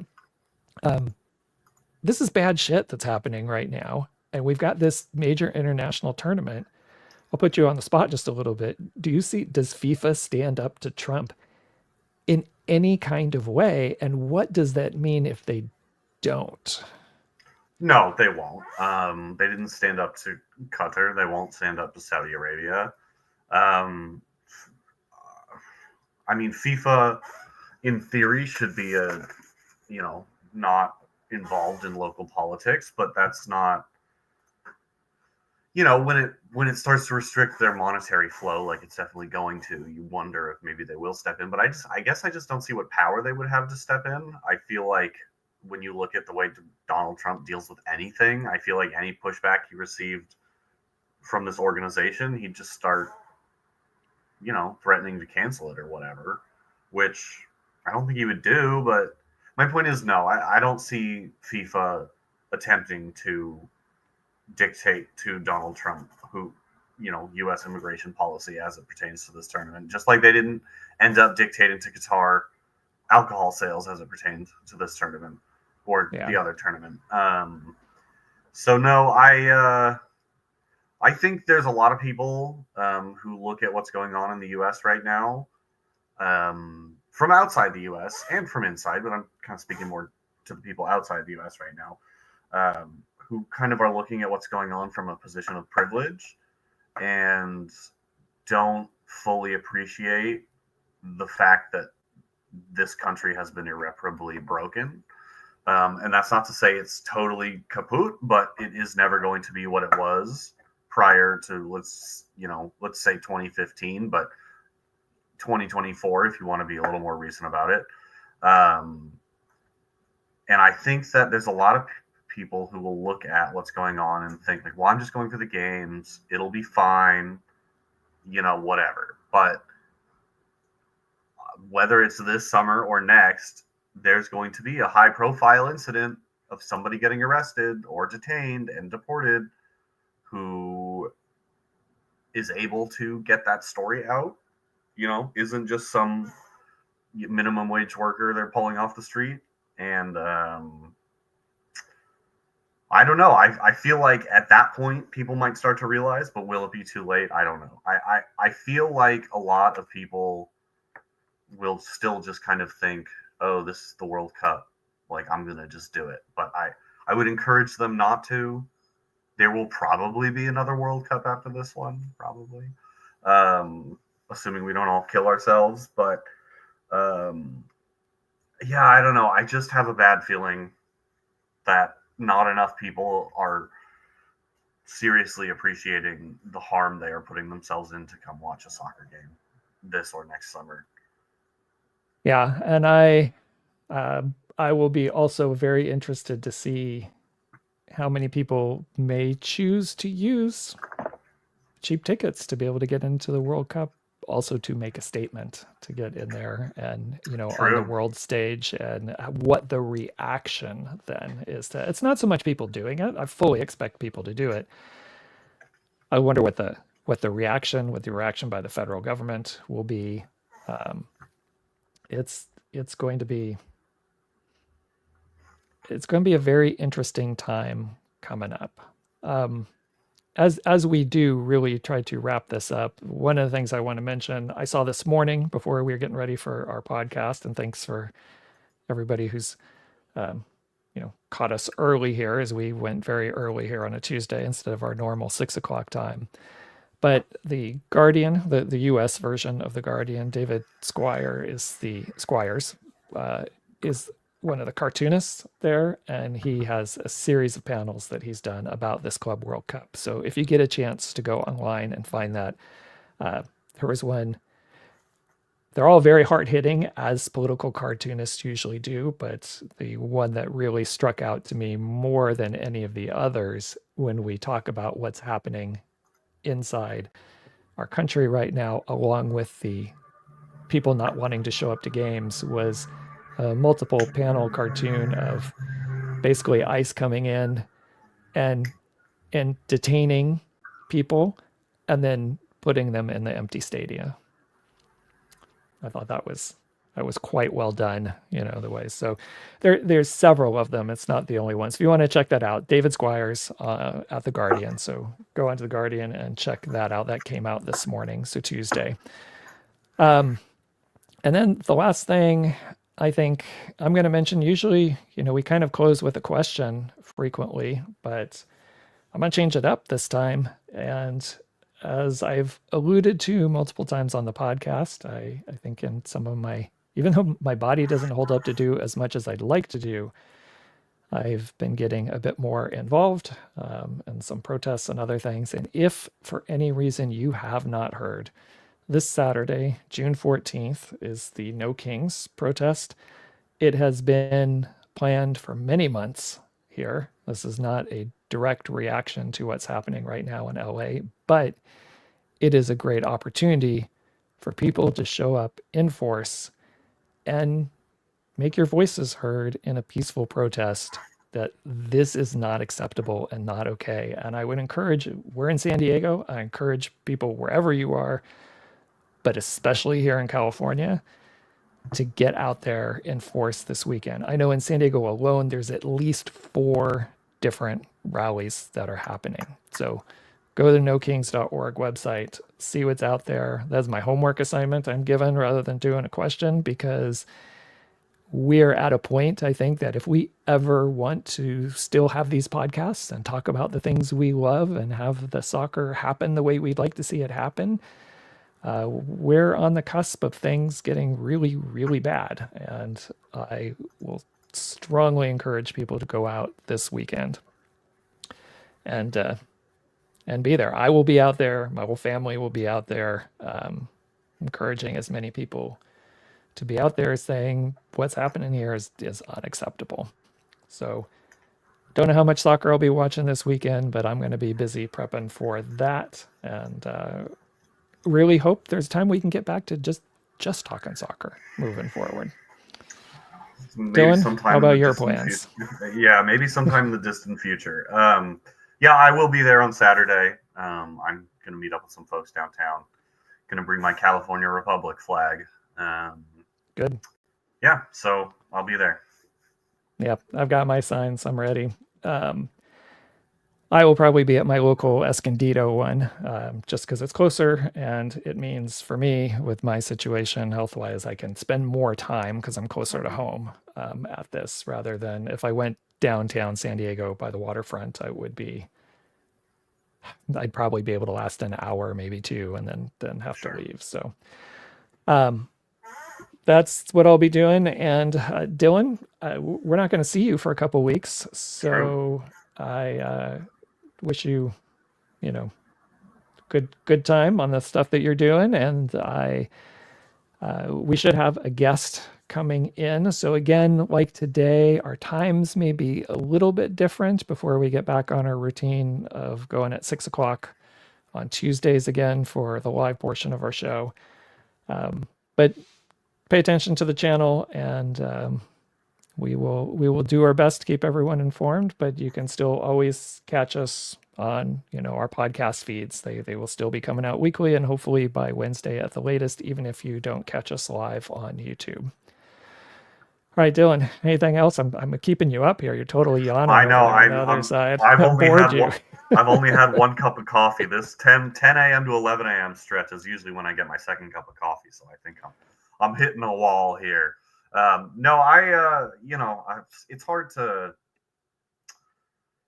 this is bad shit that's happening right now. And we've got this major international tournament. I'll put you on the spot just a little bit. Does FIFA stand up to Trump in any kind of way? And what does that mean if they don't? No, they won't. They didn't stand up to Qatar. They won't stand up to Saudi Arabia. FIFA, in theory, should be not involved in local politics, but that's not. When it starts to restrict their monetary flow, like it's definitely going to, you wonder if maybe they will step in. But I guess I just don't see what power they would have to step in. I feel like when you look at the way Donald Trump deals with anything, I feel like any pushback he received from this organization, he'd just start, threatening to cancel it or whatever, which I don't think he would do. But my point is, no, I don't see FIFA attempting to dictate to Donald Trump U.S. immigration policy as it pertains to this tournament, just like they didn't end up dictating to Qatar alcohol sales as it pertained to this tournament or the other tournament. So no, I think there's a lot of people who look at what's going on in the U.S. right now from outside the U.S. and from inside, but I'm kind of speaking more to the people outside the U.S. right now, who kind of are looking at what's going on from a position of privilege and don't fully appreciate the fact that this country has been irreparably broken. And that's not to say it's totally kaput, but it is never going to be what it was prior to, let's say 2015, but 2024, if you want to be a little more recent about it. And I think that there's a lot of people who will look at what's going on and think like, well, I'm just going for the games. It'll be fine, whatever. But whether it's this summer or next, there's going to be a high profile incident of somebody getting arrested or detained and deported who is able to get that story out, isn't just some minimum wage worker they're pulling off the street. And I don't know. I feel like at that point people might start to realize, but will it be too late? I don't know. I feel like a lot of people will still just kind of think, oh, this is the World Cup. Like, I'm going to just do it. But I would encourage them not to. There will probably be another World Cup after this one, probably. Assuming we don't all kill ourselves. But, I don't know. I just have a bad feeling that not enough people are seriously appreciating the harm they are putting themselves in to come watch a soccer game this or next summer. Yeah, and I will be also very interested to see how many people may choose to use cheap tickets to be able to get into the World Cup, also to make a statement to get in there and, on the world stage, and what the reaction then is to. It's not so much people doing it. I fully expect people to do it. I wonder what the reaction by the federal government will be. It's going to be a very interesting time coming up. As we do really try to wrap this up, one of the things I want to mention, I saw this morning before we were getting ready for our podcast, and thanks for everybody who's caught us early here, as we went very early here on a Tuesday instead of our normal 6:00 time. But the Guardian, the U.S. version of the Guardian, David Squires is one of the cartoonists there, and he has a series of panels that he's done about this Club World Cup. So if you get a chance to go online and find that, There was one. They're all very hard hitting, as political cartoonists usually do, but the one that really struck out to me more than any of the others when we talk about what's happening inside our country right now, along with the people not wanting to show up to games, was a multiple panel cartoon of basically ICE coming in and detaining people and then putting them in the empty stadia. I thought that was quite well done, the way. So there's several of them. It's not the only ones. If you want to check that out, David Squires at The Guardian. So go onto The Guardian and check that out. That came out this morning, so Tuesday. And then the last thing I think I'm going to mention, usually, we kind of close with a question frequently, but I'm going to change it up this time. And as I've alluded to multiple times on the podcast, I think in some of even though my body doesn't hold up to do as much as I'd like to do, I've been getting a bit more involved in some protests and other things. And if for any reason you have not heard, this Saturday, June 14th, is the No Kings protest. It has been planned for many months here. This is not a direct reaction to what's happening right now in LA, but it is a great opportunity for people to show up in force and make your voices heard in a peaceful protest that this is not acceptable and not okay. And I would encourage, we're in San Diego, I encourage people wherever you are, but especially here in California, to get out there in force this weekend. I know in San Diego alone, there's at least 4 different rallies that are happening. So go to the nokings.org website, see what's out there. That's my homework assignment I'm given rather than doing a question, because we're at a point, I think, that if we ever want to still have these podcasts and talk about the things we love and have the soccer happen the way we'd like to see it happen, we're on the cusp of things getting really, really bad. And I will strongly encourage people to go out this weekend and be there. I will be out there. My whole family will be out there, encouraging as many people to be out there, saying what's happening here is unacceptable. So don't know how much soccer I'll be watching this weekend, but I'm going to be busy prepping for that, and really hope there's time we can get back to just talking soccer moving forward. Maybe Dylan, how about your plans? Yeah, maybe sometime in the distant future. Yeah, I will be there on Saturday. I'm going to meet up with some folks downtown. Going to bring my California Republic flag. Good. Yeah, so I'll be there. Yep, I've got my signs. I'm ready. I will probably be at my local Escondido one, just because it's closer, and it means for me, with my situation health-wise, I can spend more time because I'm closer to home at this, rather than if I went downtown San Diego by the waterfront, I'd probably be able to last an hour, maybe 2, and then have to leave. So that's what I'll be doing. And Dylan, we're not going to see you for a couple weeks, so I wish you, good time on the stuff that you're doing. And we should have a guest coming in. So again, like today, our times may be a little bit different before we get back on our routine of going at 6:00 on Tuesdays again for the live portion of our show. But pay attention to the channel, and we will do our best to keep everyone informed, but you can still always catch us on, our podcast feeds. They will still be coming out weekly, and hopefully by Wednesday at the latest, even if you don't catch us live on YouTube. All right, Dylan, anything else? I'm keeping you up here. You're totally yawning. I know. On the other side. I've only had one cup of coffee. This 10 a.m. to 11 a.m. stretch is usually when I get my second cup of coffee. So I think I'm hitting a wall here. It's hard to,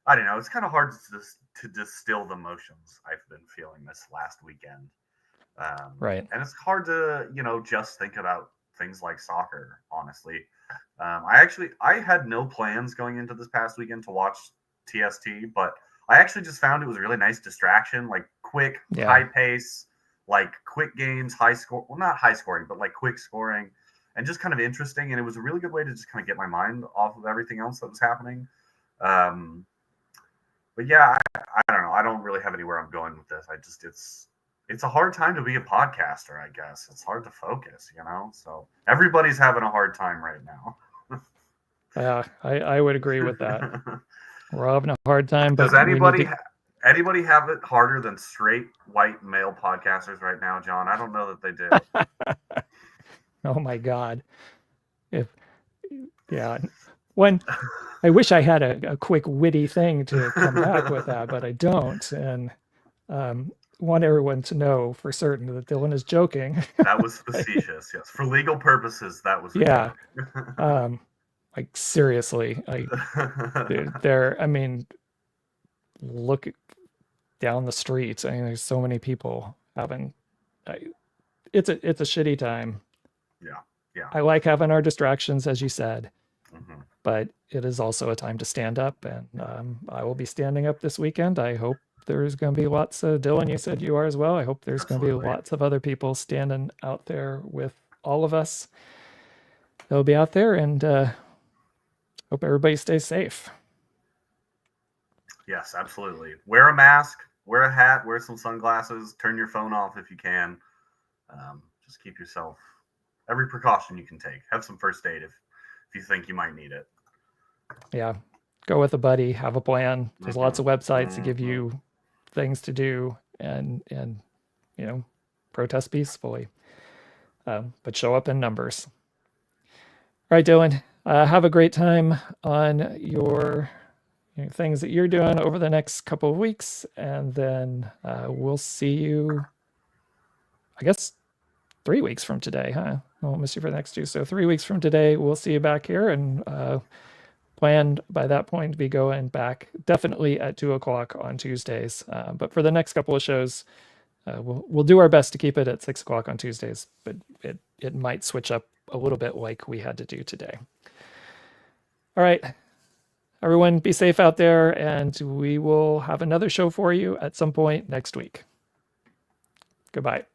I don't know. It's kind of hard to distill the emotions I've been feeling this last weekend. Right. And it's hard to, just think about things like soccer, honestly. I had no plans going into this past weekend to watch TST, but I actually just found it was a really nice distraction, like quick, high pace, like quick games, high score. Well, not high scoring, but like quick scoring, and just kind of interesting. And it was a really good way to just kind of get my mind off of everything else that was happening. But yeah, I don't know. I don't really have anywhere I'm going with this. It's a hard time to be a podcaster, I guess. It's hard to focus, So everybody's having a hard time right now. Yeah, I would agree with that. We're having a hard time. But Does anybody have it harder than straight white male podcasters right now, John? I don't know that they do. Oh my God. When I wish I had a quick witty thing to come back with that, but I don't. And want everyone to know for certain that Dylan is joking. That was facetious. Yes, for legal purposes, that was. Yeah. Like seriously, look down the streets. I mean, there's so many people having. It's a shitty time. Yeah. I like having our distractions, as you said, mm-hmm. but it is also a time to stand up, and I will be standing up this weekend. I hope there's going to be lots of Dylan. You said you are as well. I hope there's going to be lots of other people standing out there with all of us. They'll be out there, and hope everybody stays safe. Yes, absolutely. Wear a mask, wear a hat, wear some sunglasses, turn your phone off if you can. Just keep yourself, every precaution you can take. Have some first aid if you think you might need it. Yeah. Go with a buddy, have a plan. There's lots of websites to give you things to do and protest peacefully. But show up in numbers. All right, Dylan, have a great time on your things that you're doing over the next couple of weeks. And then we'll see you, I guess, 3 weeks from today, huh? I won't miss you for the next 2. So 3 weeks from today, we'll see you back here, and planned by that point to be going back definitely at 2:00 on Tuesdays. But for the next couple of shows, we'll do our best to keep it at 6:00 on Tuesdays, but it might switch up a little bit like we had to do today. All right, everyone, be safe out there, and we will have another show for you at some point next week. Goodbye.